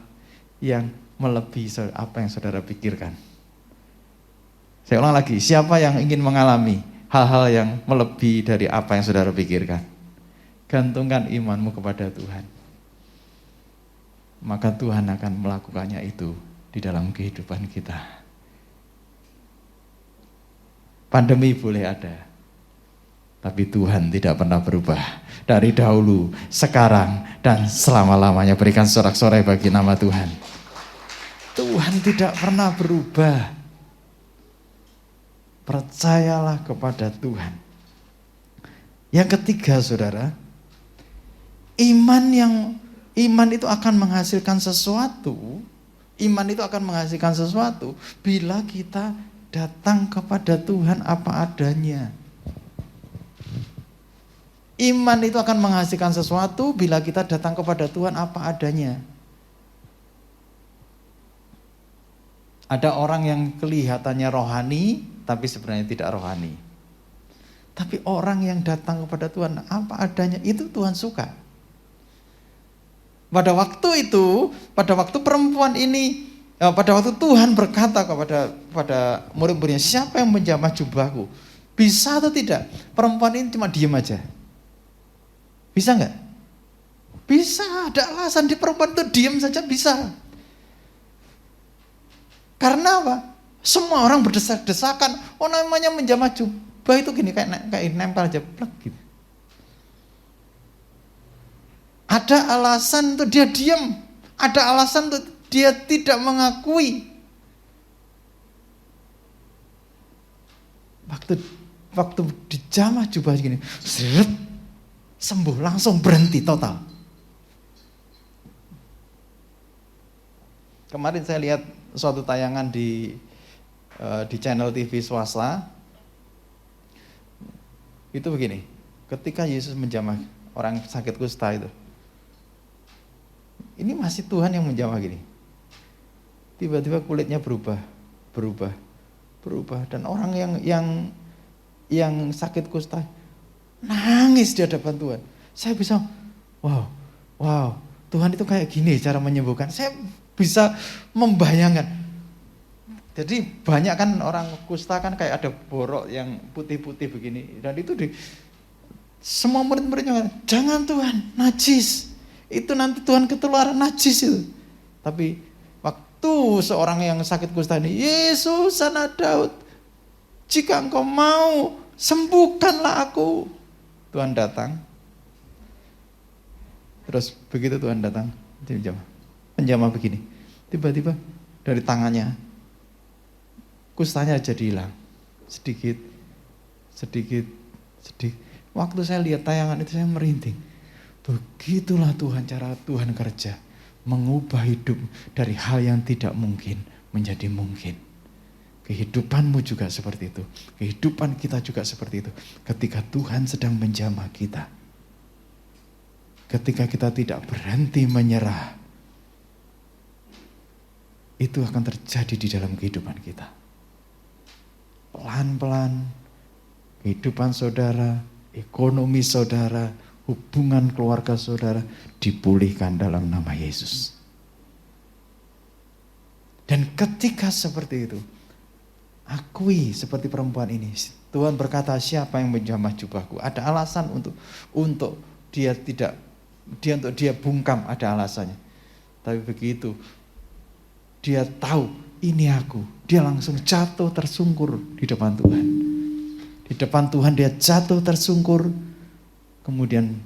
C: yang melebihi apa yang saudara pikirkan? Saya ulang lagi, siapa yang ingin mengalami hal-hal yang melebihi dari apa yang saudara pikirkan? Gantungkan imanmu kepada Tuhan. Maka Tuhan akan melakukannya itu di dalam kehidupan kita. Pandemi boleh ada, tapi Tuhan tidak pernah berubah. Dari dahulu, sekarang, dan selama-lamanya. Berikan sorak-sorai bagi nama Tuhan. Tuhan tidak pernah berubah. Percayalah kepada Tuhan. Yang ketiga, saudara, iman itu akan menghasilkan sesuatu. Iman itu akan menghasilkan sesuatu bila kita datang kepada Tuhan apa adanya. Iman itu akan menghasilkan sesuatu bila kita datang kepada Tuhan apa adanya. Ada orang yang kelihatannya rohani, tapi sebenarnya tidak rohani. Tapi orang yang datang kepada Tuhan apa adanya, itu Tuhan suka. Pada waktu itu, pada waktu perempuan ini, pada waktu Tuhan berkata kepada murid-muridnya, siapa yang menjamah jubahku? Bisa atau tidak? Perempuan ini cuma diem aja. Bisa nggak? Bisa, ada alasan di perempuan itu diem saja bisa. Karena apa? Semua orang berdesak-desakan. Oh, namanya menjamah jubah itu gini, kayak nempel aja plek gitu. Ada alasan untuk dia diam. Ada alasan untuk dia tidak mengakui. Waktu dijamah jubah gini, seret, sembuh, langsung berhenti total. Kemarin saya lihat suatu tayangan di channel TV swasta. Itu begini, ketika Yesus menjamah orang sakit kusta itu, ini masih Tuhan yang menjamah gini. Tiba-tiba kulitnya berubah, dan orang yang sakit kusta nangis di hadapan Tuhan. Saya bisa, wow, Tuhan itu kayak gini cara menyembuhkan. Saya bisa membayangkan. Jadi banyak kan orang kusta kan kayak ada borok yang putih-putih begini, dan itu semua murid-muridnya, jangan Tuhan, najis. Itu nanti Tuhan ketularan najis itu. Tapi waktu seorang yang sakit kusta ini, Yesus anak Daud, jika engkau mau, sembuhkanlah aku. Tuhan datang. Terus begitu Tuhan datang, menjamah begini. Tiba-tiba dari tangannya, kustanya jadi hilang. Sedikit. Waktu saya lihat tayangan itu saya merinding. Begitulah Tuhan, cara Tuhan kerja. Mengubah hidup dari hal yang tidak mungkin menjadi mungkin. Kehidupanmu juga seperti itu. Kehidupan kita juga seperti itu. Ketika Tuhan sedang menjamah kita. Ketika kita tidak berhenti menyerah. Itu akan terjadi di dalam kehidupan kita. Pelan-pelan kehidupan saudara, ekonomi saudara, hubungan keluarga saudara dipulihkan dalam nama Yesus. Dan ketika seperti itu, akui seperti perempuan ini. Tuhan berkata, siapa yang menjamah jubahku? Ada alasan untuk dia bungkam, ada alasannya. Tapi begitu dia tahu ini aku, dia langsung jatuh tersungkur di depan Tuhan. Di depan Tuhan dia jatuh tersungkur. Kemudian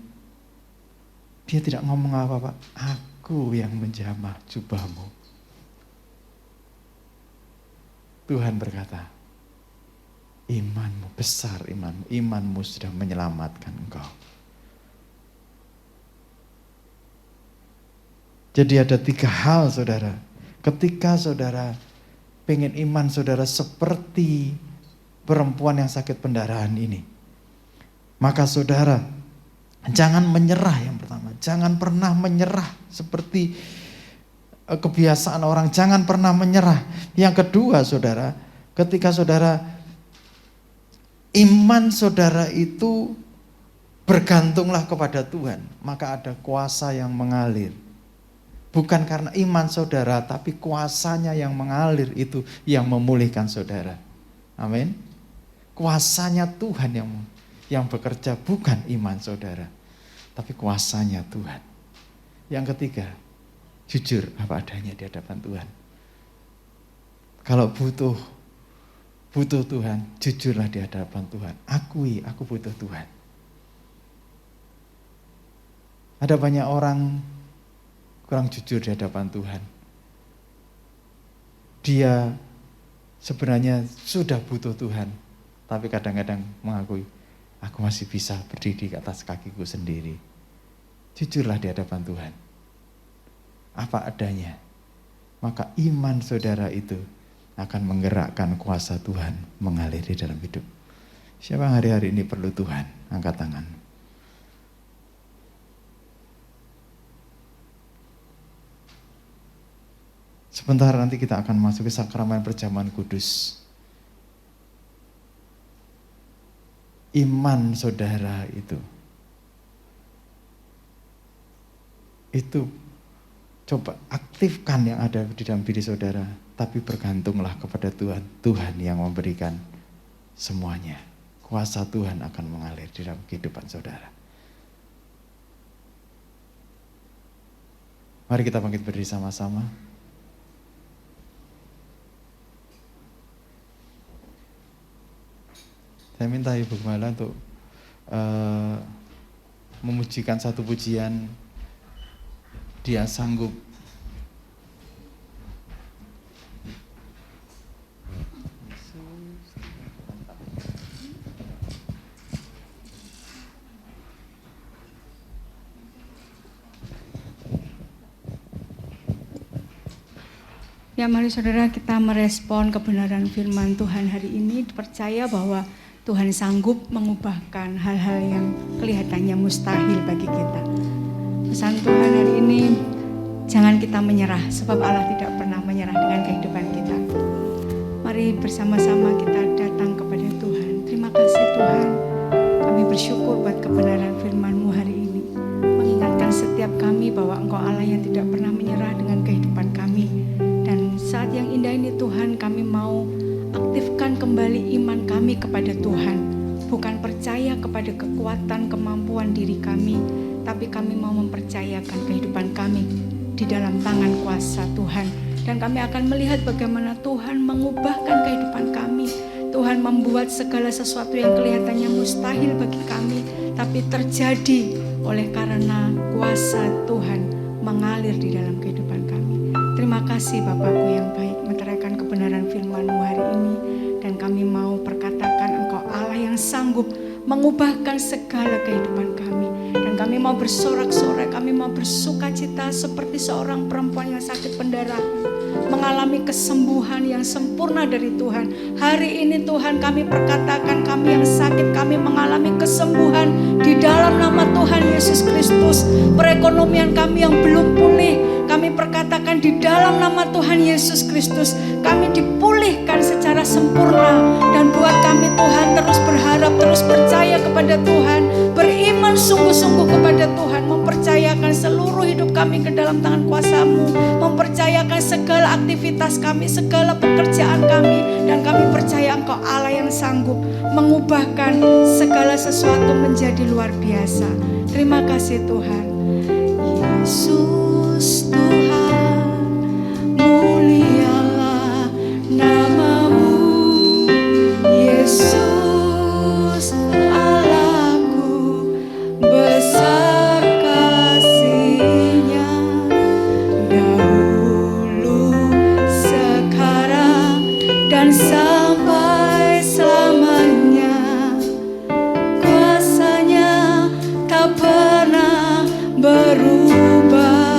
C: dia tidak ngomong apa-apa. Aku yang menjamah jubahmu. Tuhan berkata, imanmu besar, imanmu sudah menyelamatkan engkau. Jadi ada 3 hal saudara. Ketika saudara pengen iman saudara seperti perempuan yang sakit pendarahan ini, maka saudara jangan menyerah. Yang pertama, jangan pernah menyerah seperti kebiasaan orang, jangan pernah menyerah. Yang kedua saudara, ketika saudara iman saudara itu bergantunglah kepada Tuhan, maka ada kuasa yang mengalir. Bukan karena iman saudara, tapi kuasanya yang mengalir itu yang memulihkan saudara. Amin. Kuasanya Tuhan yang bekerja, bukan iman saudara, tapi kuasanya Tuhan. Yang ketiga, jujur apa adanya di hadapan Tuhan. Kalau butuh Tuhan, jujurlah di hadapan Tuhan. Akui, aku butuh Tuhan. Ada banyak orang kurang jujur di hadapan Tuhan. Dia sebenarnya sudah butuh Tuhan, tapi kadang-kadang mengakui, aku masih bisa berdiri di atas kakiku sendiri. Jujurlah di hadapan Tuhan. Apa adanya. Maka iman saudara itu akan menggerakkan kuasa Tuhan mengalir di dalam hidup. Siapa yang hari-hari ini perlu Tuhan? Angkat tangan. Sebentar nanti kita akan masuk ke sakramen perjamuan kudus. Iman saudara itu coba aktifkan yang ada di dalam diri saudara, tapi bergantunglah kepada Tuhan. Tuhan yang memberikan semuanya, kuasa Tuhan akan mengalir di dalam kehidupan saudara. Mari kita bangkit berdiri sama-sama. Saya minta Ibu Gembala untuk memujikan satu pujian, Dia Sanggup.
B: Ya, mari saudara kita merespon kebenaran firman Tuhan hari ini, percaya bahwa Tuhan sanggup mengubahkan hal-hal yang kelihatannya mustahil bagi kita. Pesan Tuhan hari ini, jangan kita menyerah, sebab Allah tidak pernah menyerah dengan kehidupan kita. Mari bersama-sama kita datang kepada Tuhan. Terima kasih Tuhan, kami bersyukur buat kebenaran firman-Mu hari ini, mengingatkan setiap kami bahwa Engkau Allah yang tidak pernah menyerah dengan kehidupan kami. Dan saat yang indah ini Tuhan, kami mau aktifkan kembali iman kami kepada Tuhan. Bukan percaya kepada kekuatan, kemampuan diri kami, tapi kami mau mempercayakan kehidupan kami di dalam tangan kuasa Tuhan. Dan kami akan melihat bagaimana Tuhan mengubahkan kehidupan kami. Tuhan membuat segala sesuatu yang kelihatannya mustahil bagi kami, tapi terjadi oleh karena kuasa Tuhan mengalir di dalam kehidupan kami. Terima kasih Bapakku yang baik, meteraikan kebenaran firman-Mu hari ini. Dan kami mau perkatakan Engkau Allah yang sanggup mengubahkan segala kehidupan kami. Dan kami mau bersorak-sorai, kami mau bersukacita seperti seorang perempuan yang sakit pendarahan, mengalami kesembuhan yang sempurna dari Tuhan. Hari ini Tuhan, kami perkatakan kami yang sakit, kami mengalami kesembuhan di dalam nama Tuhan Yesus Kristus. Perekonomian kami yang belum pulih, kami perkatakan di dalam nama Tuhan Yesus Kristus, kami dipulihkan secara sempurna. Dan buat kami Tuhan terus berharap, terus percaya kepada Tuhan, beriman sungguh-sungguh kepada Tuhan, mempercayakan seluruh hidup kami ke dalam tangan kuasa-Mu, mempercayakan segala aktivitas kami, segala pekerjaan kami. Dan kami percaya Engkau Allah yang sanggup mengubahkan segala sesuatu menjadi luar biasa. Terima kasih Tuhan. Yesus Tuhan, mulialah nama-Mu. Yesus Allahku, besar kasih-Nya, dahulu, sekarang, dan sampai selamanya. Kuasa-Nya tak pernah berubah.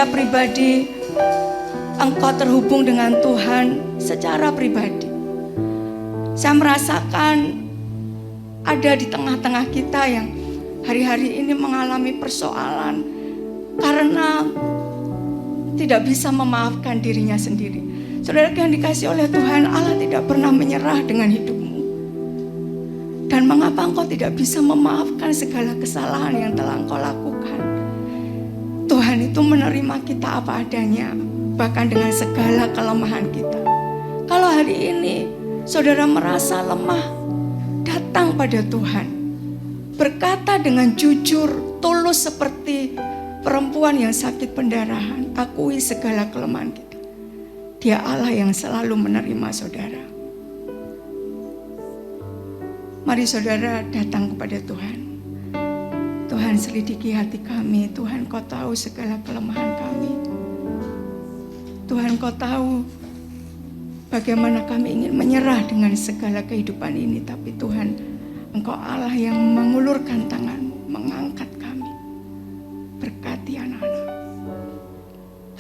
B: saya pribadi, engkau terhubung dengan Tuhan secara pribadi. Saya merasakan ada di tengah-tengah kita yang hari-hari ini mengalami persoalan karena tidak bisa memaafkan dirinya sendiri. Saudara yang dikasihi oleh Tuhan, Allah tidak pernah menyerah dengan hidupmu. Dan mengapa engkau tidak bisa memaafkan segala kesalahan yang telah engkau lakukan? Tuhan itu menerima kita apa adanya, bahkan dengan segala kelemahan kita. Kalau hari ini saudara merasa lemah, datang pada Tuhan. Berkata dengan jujur, tulus seperti perempuan yang sakit pendarahan. Akui segala kelemahan kita. Dia Allah yang selalu menerima saudara. Mari saudara datang kepada Tuhan. Tuhan, selidiki hati kami. Tuhan, kau tahu segala kelemahan kami. Tuhan, kau tahu bagaimana kami ingin menyerah dengan segala kehidupan ini. Tapi Tuhan, engkau Allah yang mengulurkan tangan-Mu, mengangkat kami. Berkati anak-anak.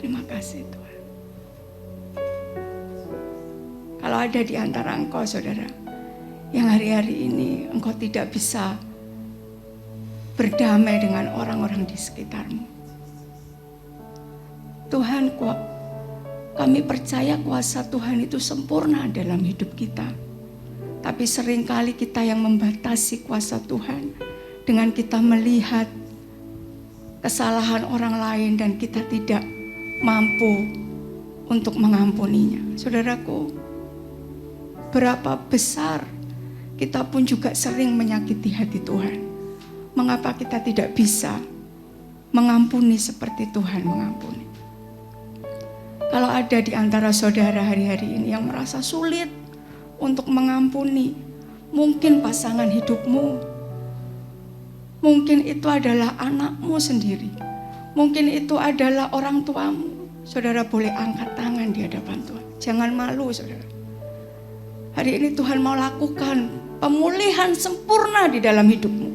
B: Terima kasih Tuhan. Kalau ada di antara engkau saudara, yang hari-hari ini engkau tidak bisa berdamai dengan orang-orang di sekitarmu. Tuhan, kami percaya kuasa Tuhan itu sempurna dalam hidup kita. Tapi seringkali kita yang membatasi kuasa Tuhan dengan kita melihat kesalahan orang lain dan kita tidak mampu untuk mengampuninya. Saudaraku, berapa besar kita pun juga sering menyakiti hati Tuhan. Mengapa kita tidak bisa mengampuni seperti Tuhan mengampuni? Kalau ada di antara saudara hari-hari ini yang merasa sulit untuk mengampuni, mungkin pasangan hidupmu, mungkin itu adalah anakmu sendiri, mungkin itu adalah orang tuamu. Saudara boleh angkat tangan di hadapan Tuhan. Jangan malu saudara. Hari ini Tuhan mau lakukan pemulihan sempurna di dalam hidupmu.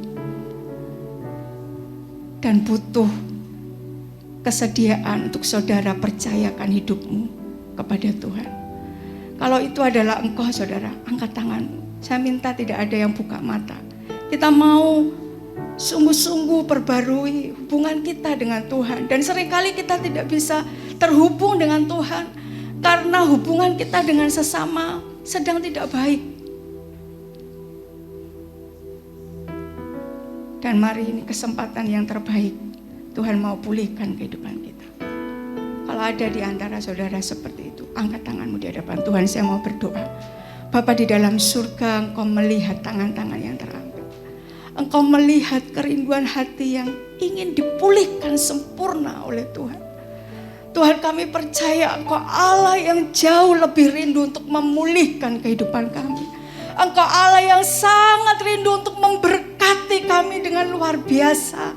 B: Dan butuh kesediaan untuk saudara percayakan hidupmu kepada Tuhan. Kalau itu adalah engkau saudara, angkat tanganmu. Saya minta tidak ada yang buka mata. Kita mau sungguh-sungguh perbarui hubungan kita dengan Tuhan. Dan seringkali kita tidak bisa terhubung dengan Tuhan karena hubungan kita dengan sesama sedang tidak baik. Dan mari ini kesempatan yang terbaik. Tuhan mau pulihkan kehidupan kita. Kalau ada di antara saudara seperti itu, angkat tanganmu di hadapan Tuhan. Saya mau berdoa. Bapa di dalam surga, Engkau melihat tangan-tangan yang terangkat. Engkau melihat kerinduan hati yang ingin dipulihkan sempurna oleh Tuhan. Tuhan, kami percaya Engkau Allah yang jauh lebih rindu untuk memulihkan kehidupan kami. Engkau Allah yang sangat rindu untuk memberkati kami dengan luar biasa.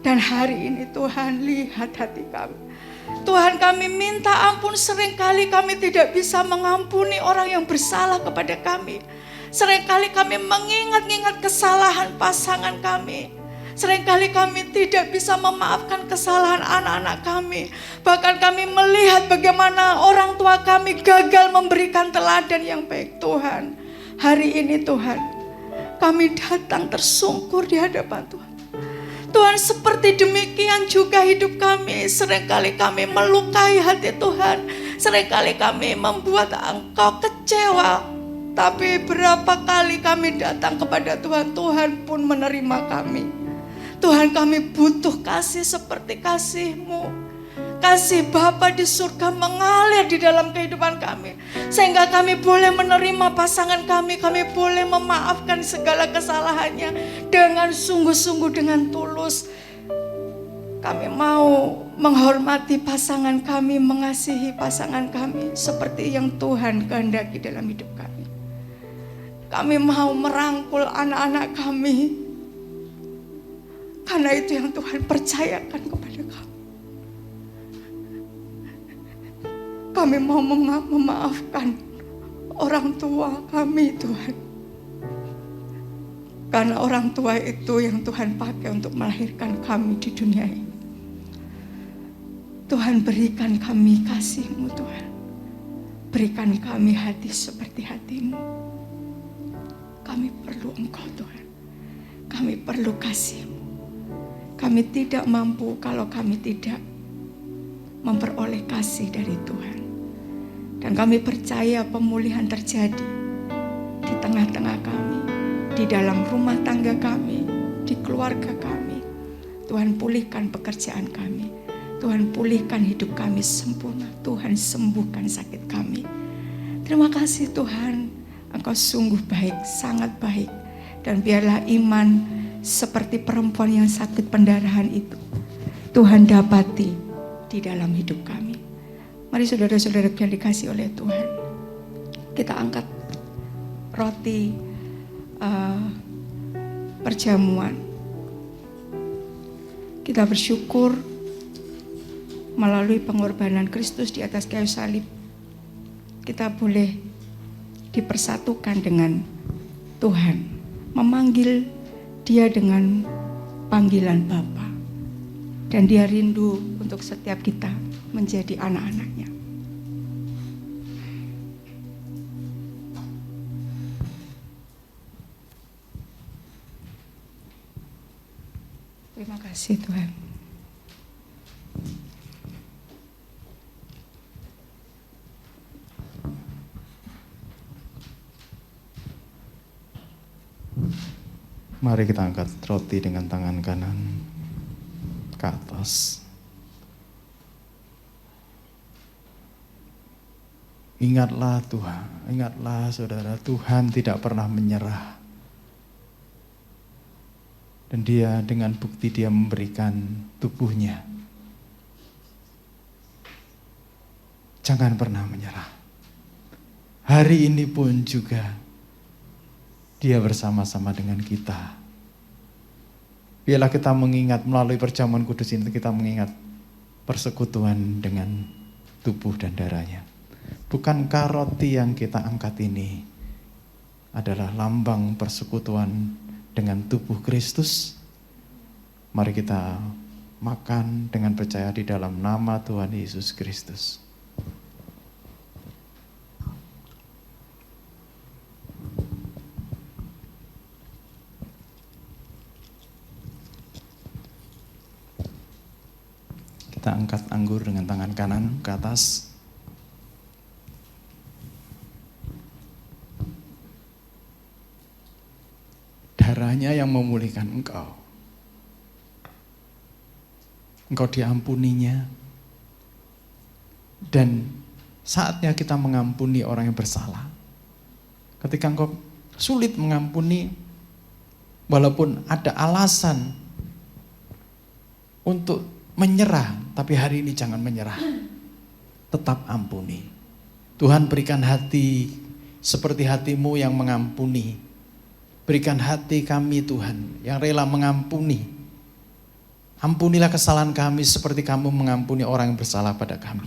B: Dan hari ini Tuhan, lihat hati kami. Tuhan, kami minta ampun, seringkali kami tidak bisa mengampuni orang yang bersalah kepada kami. Seringkali kami mengingat-ingat kesalahan pasangan kami. Seringkali kami tidak bisa memaafkan kesalahan anak-anak kami. Bahkan kami melihat bagaimana orang tua kami gagal memberikan teladan yang baik. Tuhan, hari ini Tuhan, kami datang tersungkur di hadapan Tuhan. Tuhan, seperti demikian juga hidup kami. Seringkali kami melukai hati Tuhan. Seringkali kami membuat Engkau kecewa. Tapi berapa kali kami datang kepada Tuhan, Tuhan pun menerima kami. Tuhan, kami butuh kasih seperti kasih-Mu. Kasih Bapa di surga mengalir di dalam kehidupan kami. Sehingga kami boleh menerima pasangan kami. Kami boleh memaafkan segala kesalahannya dengan sungguh-sungguh, dengan tulus. Kami mau menghormati pasangan kami, mengasihi pasangan kami seperti yang Tuhan kehendaki dalam hidup kami. Kami mau merangkul anak-anak kami. Karena itu yang Tuhan percayakan kepada kami. Kami mau memaafkan orang tua kami, Tuhan. Karena orang tua itu yang Tuhan pakai untuk melahirkan kami di dunia ini. Tuhan, berikan kami kasih-Mu Tuhan. Berikan kami hati seperti hati-Mu. Kami perlu Engkau Tuhan. Kami perlu kasih-Mu. Kami tidak mampu kalau kami tidak memperoleh kasih dari Tuhan. Dan kami percaya pemulihan terjadi di tengah-tengah kami, di dalam rumah tangga kami, di keluarga kami. Tuhan, pulihkan pekerjaan kami. Tuhan, pulihkan hidup kami sempurna. Tuhan, sembuhkan sakit kami. Terima kasih Tuhan, Engkau sungguh baik, sangat baik. Dan biarlah iman seperti perempuan yang sakit pendarahan itu, Tuhan dapati di dalam hidup kami. Mari saudara-saudara yang dikasih oleh Tuhan, kita angkat roti perjamuan. Kita bersyukur melalui pengorbanan Kristus di atas kayu salib, kita boleh dipersatukan dengan Tuhan, memanggil Dia dengan panggilan Bapa. Dan Dia rindu untuk setiap kita menjadi anak-anaknya. Terima kasih Tuhan.
C: Mari kita angkat roti dengan tangan kanan ke atas. Ingatlah Tuhan, ingatlah saudara, Tuhan tidak pernah menyerah. Dan Dia dengan bukti Dia memberikan tubuhnya. Jangan pernah menyerah. Hari ini pun juga Dia bersama-sama dengan kita. Biarlah kita mengingat melalui perjamuan kudus ini, kita mengingat persekutuan dengan tubuh dan darahnya. Bukankah roti yang kita angkat ini adalah lambang persekutuan dengan tubuh Kristus? Mari kita makan dengan percaya di dalam nama Tuhan Yesus Kristus. Kita angkat anggur dengan tangan kanan ke atas. Darahnya yang memulihkan engkau. Engkau diampuninya. Dan saatnya kita mengampuni orang yang bersalah. Ketika engkau sulit mengampuni, walaupun ada alasan untuk menyerah, tapi hari ini jangan menyerah. Tetap ampuni. Tuhan berikan hati seperti hatimu yang mengampuni. Berikan hati kami Tuhan yang rela mengampuni. Ampunilah kesalahan kami seperti kamu mengampuni orang yang bersalah pada kami.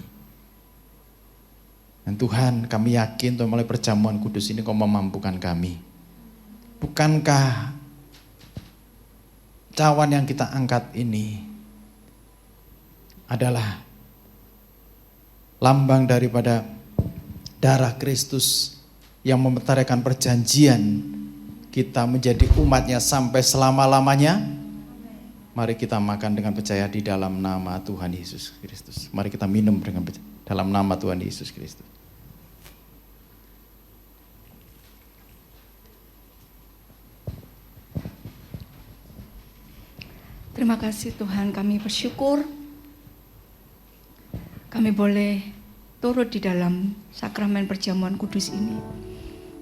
C: Dan Tuhan, kami yakin Tuhan melalui perjamuan kudus ini Kau memampukan kami. Bukankah cawan yang kita angkat ini adalah lambang daripada darah Kristus yang memetarkan perjanjian kita menjadi umatnya sampai selama-lamanya? Mari kita makan dengan percaya di dalam nama Tuhan Yesus Kristus. Mari kita minum dengan dalam nama Tuhan Yesus Kristus.
B: Terima kasih Tuhan, kami bersyukur kami boleh turut di dalam sakramen perjamuan kudus ini.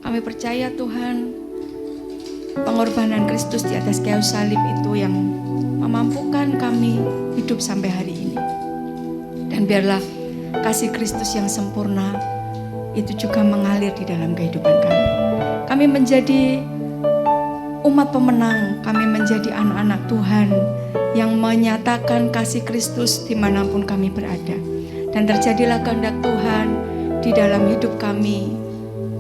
B: Kami percaya Tuhan, pengorbanan Kristus di atas kayu salib itu yang memampukan kami hidup sampai hari ini. Dan biarlah kasih Kristus yang sempurna itu juga mengalir di dalam kehidupan kami. Kami menjadi umat pemenang, kami menjadi anak-anak Tuhan yang menyatakan kasih Kristus dimanapun kami berada. Dan terjadilah kehendak Tuhan di dalam hidup kami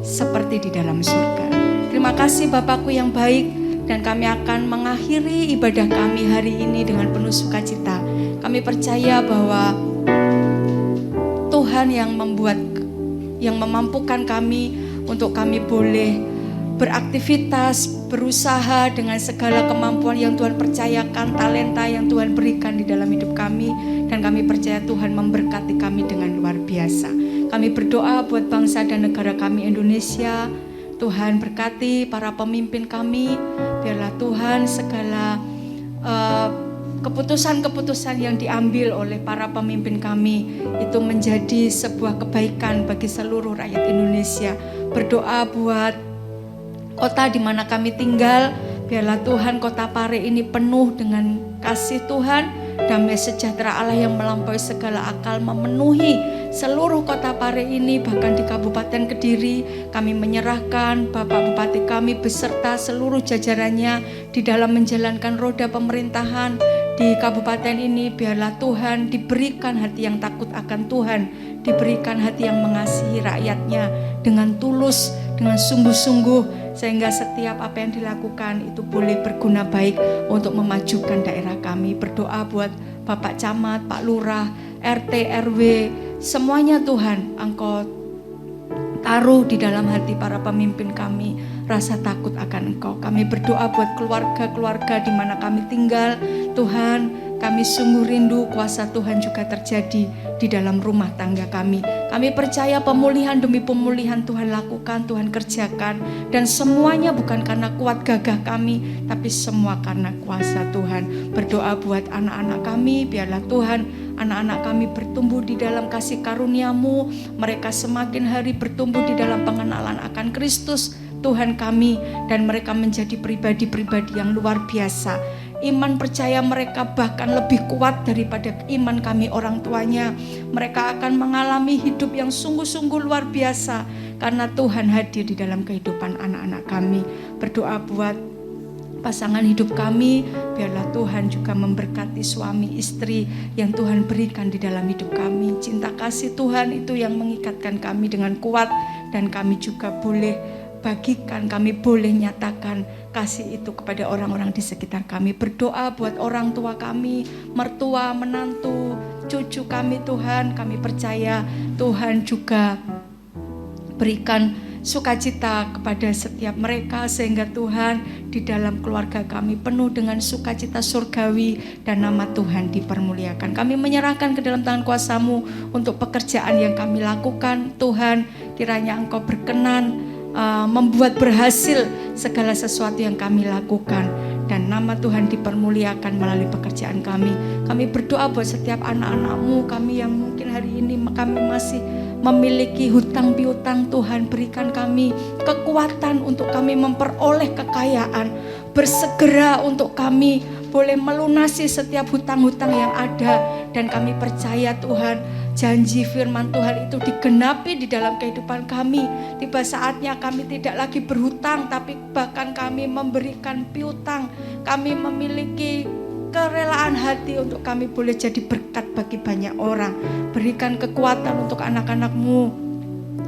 B: seperti di dalam surga. Terima kasih Bapakku yang baik, dan kami akan mengakhiri ibadah kami hari ini dengan penuh sukacita. Kami percaya bahwa Tuhan yang memampukan kami untuk kami boleh beraktivitas, berusaha dengan segala kemampuan yang Tuhan percayakan, talenta yang Tuhan berikan di dalam hidup kami. Dan kami percaya Tuhan memberkati kami dengan luar biasa. Kami berdoa buat bangsa dan negara kami Indonesia. Tuhan berkati para pemimpin kami. Biarlah Tuhan segala keputusan-keputusan yang diambil oleh para pemimpin kami itu menjadi sebuah kebaikan bagi seluruh rakyat Indonesia. Berdoa buat kota di mana kami tinggal, biarlah Tuhan kota Pare ini penuh dengan kasih Tuhan, damai sejahtera Allah yang melampaui segala akal memenuhi seluruh kota Pare ini. Bahkan di Kabupaten Kediri kami menyerahkan Bapak Bupati kami beserta seluruh jajarannya di dalam menjalankan roda pemerintahan di kabupaten ini. Biarlah Tuhan diberikan hati yang takut akan Tuhan, diberikan hati yang mengasihi rakyatnya dengan tulus, dengan sungguh-sungguh, sehingga setiap apa yang dilakukan itu boleh berguna baik untuk memajukan daerah kami. Berdoa buat Bapak Camat, Pak Lurah, RT, RW, semuanya Tuhan Engkau taruh di dalam hati para pemimpin kami rasa takut akan Engkau. Kami berdoa buat keluarga-keluarga di mana kami tinggal. Tuhan, kami sungguh rindu kuasa Tuhan juga terjadi di dalam rumah tangga kami. Kami percaya pemulihan demi pemulihan Tuhan lakukan, Tuhan kerjakan. Dan semuanya bukan karena kuat gagah kami, tapi semua karena kuasa Tuhan. Berdoa buat anak-anak kami, biarlah Tuhan anak-anak kami bertumbuh di dalam kasih karunia-Mu. Mereka semakin hari bertumbuh di dalam pengenalan akan Kristus Tuhan kami, dan mereka menjadi pribadi-pribadi yang luar biasa. Iman percaya mereka bahkan lebih kuat daripada iman kami orang tuanya. Mereka akan mengalami hidup yang sungguh-sungguh luar biasa karena Tuhan hadir di dalam kehidupan anak-anak kami. Berdoa buat pasangan hidup kami, biarlah Tuhan juga memberkati suami istri yang Tuhan berikan di dalam hidup kami. Cinta kasih Tuhan itu yang mengikatkan kami dengan kuat, dan kami juga boleh bagikan, kami boleh nyatakan kasih itu kepada orang-orang di sekitar kami. Berdoa buat orang tua kami, mertua, menantu, cucu kami Tuhan. Kami percaya Tuhan juga berikan sukacita kepada setiap mereka, sehingga Tuhan di dalam keluarga kami penuh dengan sukacita surgawi dan nama Tuhan dipermuliakan. Kami menyerahkan ke dalam tangan kuasa-Mu untuk pekerjaan yang kami lakukan. Tuhan, kiranya Engkau berkenan membuat berhasil segala sesuatu yang kami lakukan, dan nama Tuhan dipermuliakan melalui pekerjaan kami. Kami berdoa buat setiap anak-anak-Mu kami yang mungkin hari ini kami masih memiliki hutang piutang. Tuhan, berikan kami kekuatan untuk kami memperoleh kekayaan, bersegera untuk kami boleh melunasi setiap hutang-hutang yang ada. Dan kami percaya Tuhan, janji firman Tuhan itu digenapi di dalam kehidupan kami. Tiba saatnya kami tidak lagi berhutang, tapi bahkan kami memberikan piutang. Kami memiliki kerelaan hati untuk kami boleh jadi berkat bagi banyak orang. Berikan kekuatan untuk anak-anak-Mu.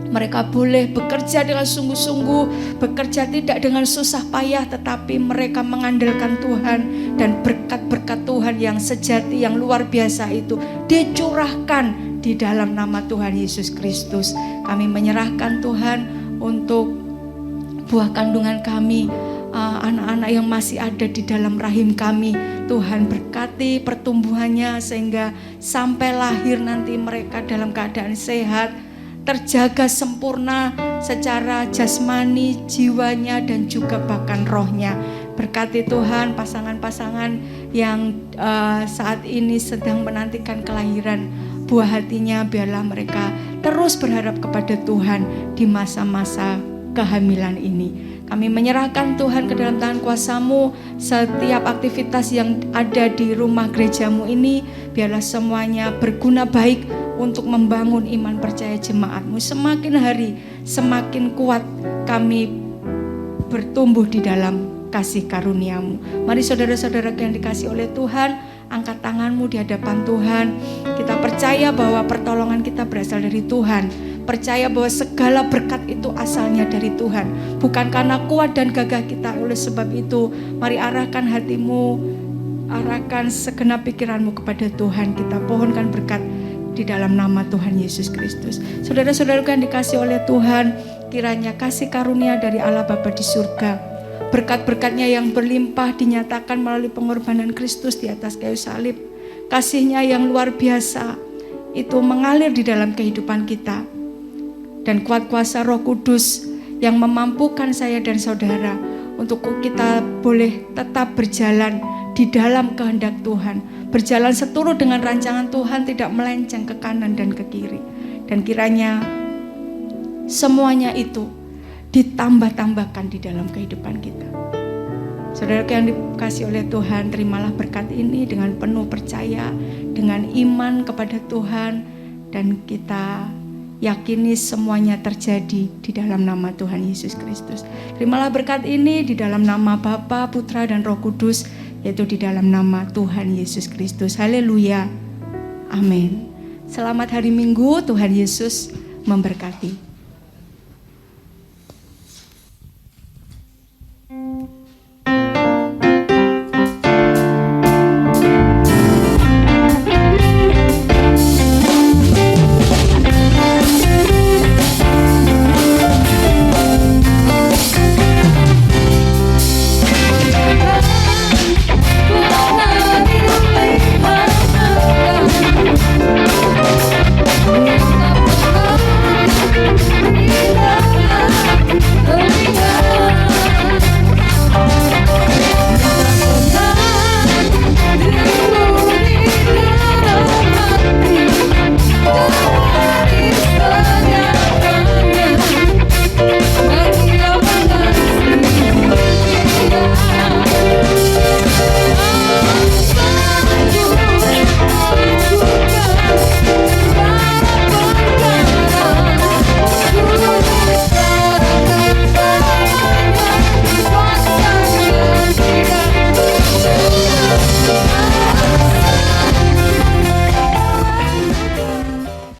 B: Mereka boleh bekerja dengan sungguh-sungguh, bekerja tidak dengan susah payah, tetapi mereka mengandalkan Tuhan, dan berkat-berkat Tuhan yang sejati, yang luar biasa itu dicurahkan di dalam nama Tuhan Yesus Kristus. Kami menyerahkan Tuhan untuk buah kandungan kami, anak-anak yang masih ada di dalam rahim kami. Tuhan berkati pertumbuhannya sehingga sampai lahir nanti mereka dalam keadaan sehat, terjaga sempurna secara jasmani, jiwanya, dan juga bahkan rohnya. Berkati Tuhan pasangan-pasangan yang saat ini sedang menantikan kelahiran buah hatinya, biarlah mereka terus berharap kepada Tuhan di masa-masa kehamilan ini. Kami menyerahkan Tuhan ke dalam tangan kuasa-Mu setiap aktivitas yang ada di rumah gereja-Mu ini, biarlah semuanya berguna baik untuk membangun iman percaya jemaat-Mu. Semakin hari semakin kuat kami bertumbuh di dalam kasih karunia-Mu. Mari saudara-saudara yang dikasihi oleh Tuhan, angkat tanganmu di hadapan Tuhan. Kita percaya bahwa pertolongan kita berasal dari Tuhan. Percaya bahwa segala berkat itu asalnya dari Tuhan, bukan karena kuat dan gagah kita. Oleh sebab itu, mari arahkan hatimu, arahkan segenap pikiranmu kepada Tuhan. Kita pohonkan berkat di dalam nama Tuhan Yesus Kristus. Saudara-saudaraku yang dikasih oleh Tuhan, kiranya kasih karunia dari Allah Bapa di surga, berkat-berkatnya yang berlimpah dinyatakan melalui pengorbanan Kristus di atas kayu salib, kasih-Nya yang luar biasa itu mengalir di dalam kehidupan kita, dan kuat kuasa Roh Kudus yang memampukan saya dan saudara untuk kita boleh tetap berjalan di dalam kehendak Tuhan, berjalan seturut dengan rancangan Tuhan, tidak melenceng ke kanan dan ke kiri. Dan kiranya semuanya itu ditambah-tambahkan di dalam kehidupan kita. Saudara yang dikasih oleh Tuhan, terimalah berkat ini dengan penuh percaya, dengan iman kepada Tuhan, dan kita yakini semuanya terjadi di dalam nama Tuhan Yesus Kristus. Terimalah berkat ini di dalam nama Bapa, Putra, dan Roh Kudus, yaitu di dalam nama Tuhan Yesus Kristus. Haleluya. Amin. Selamat hari Minggu, Tuhan Yesus memberkati.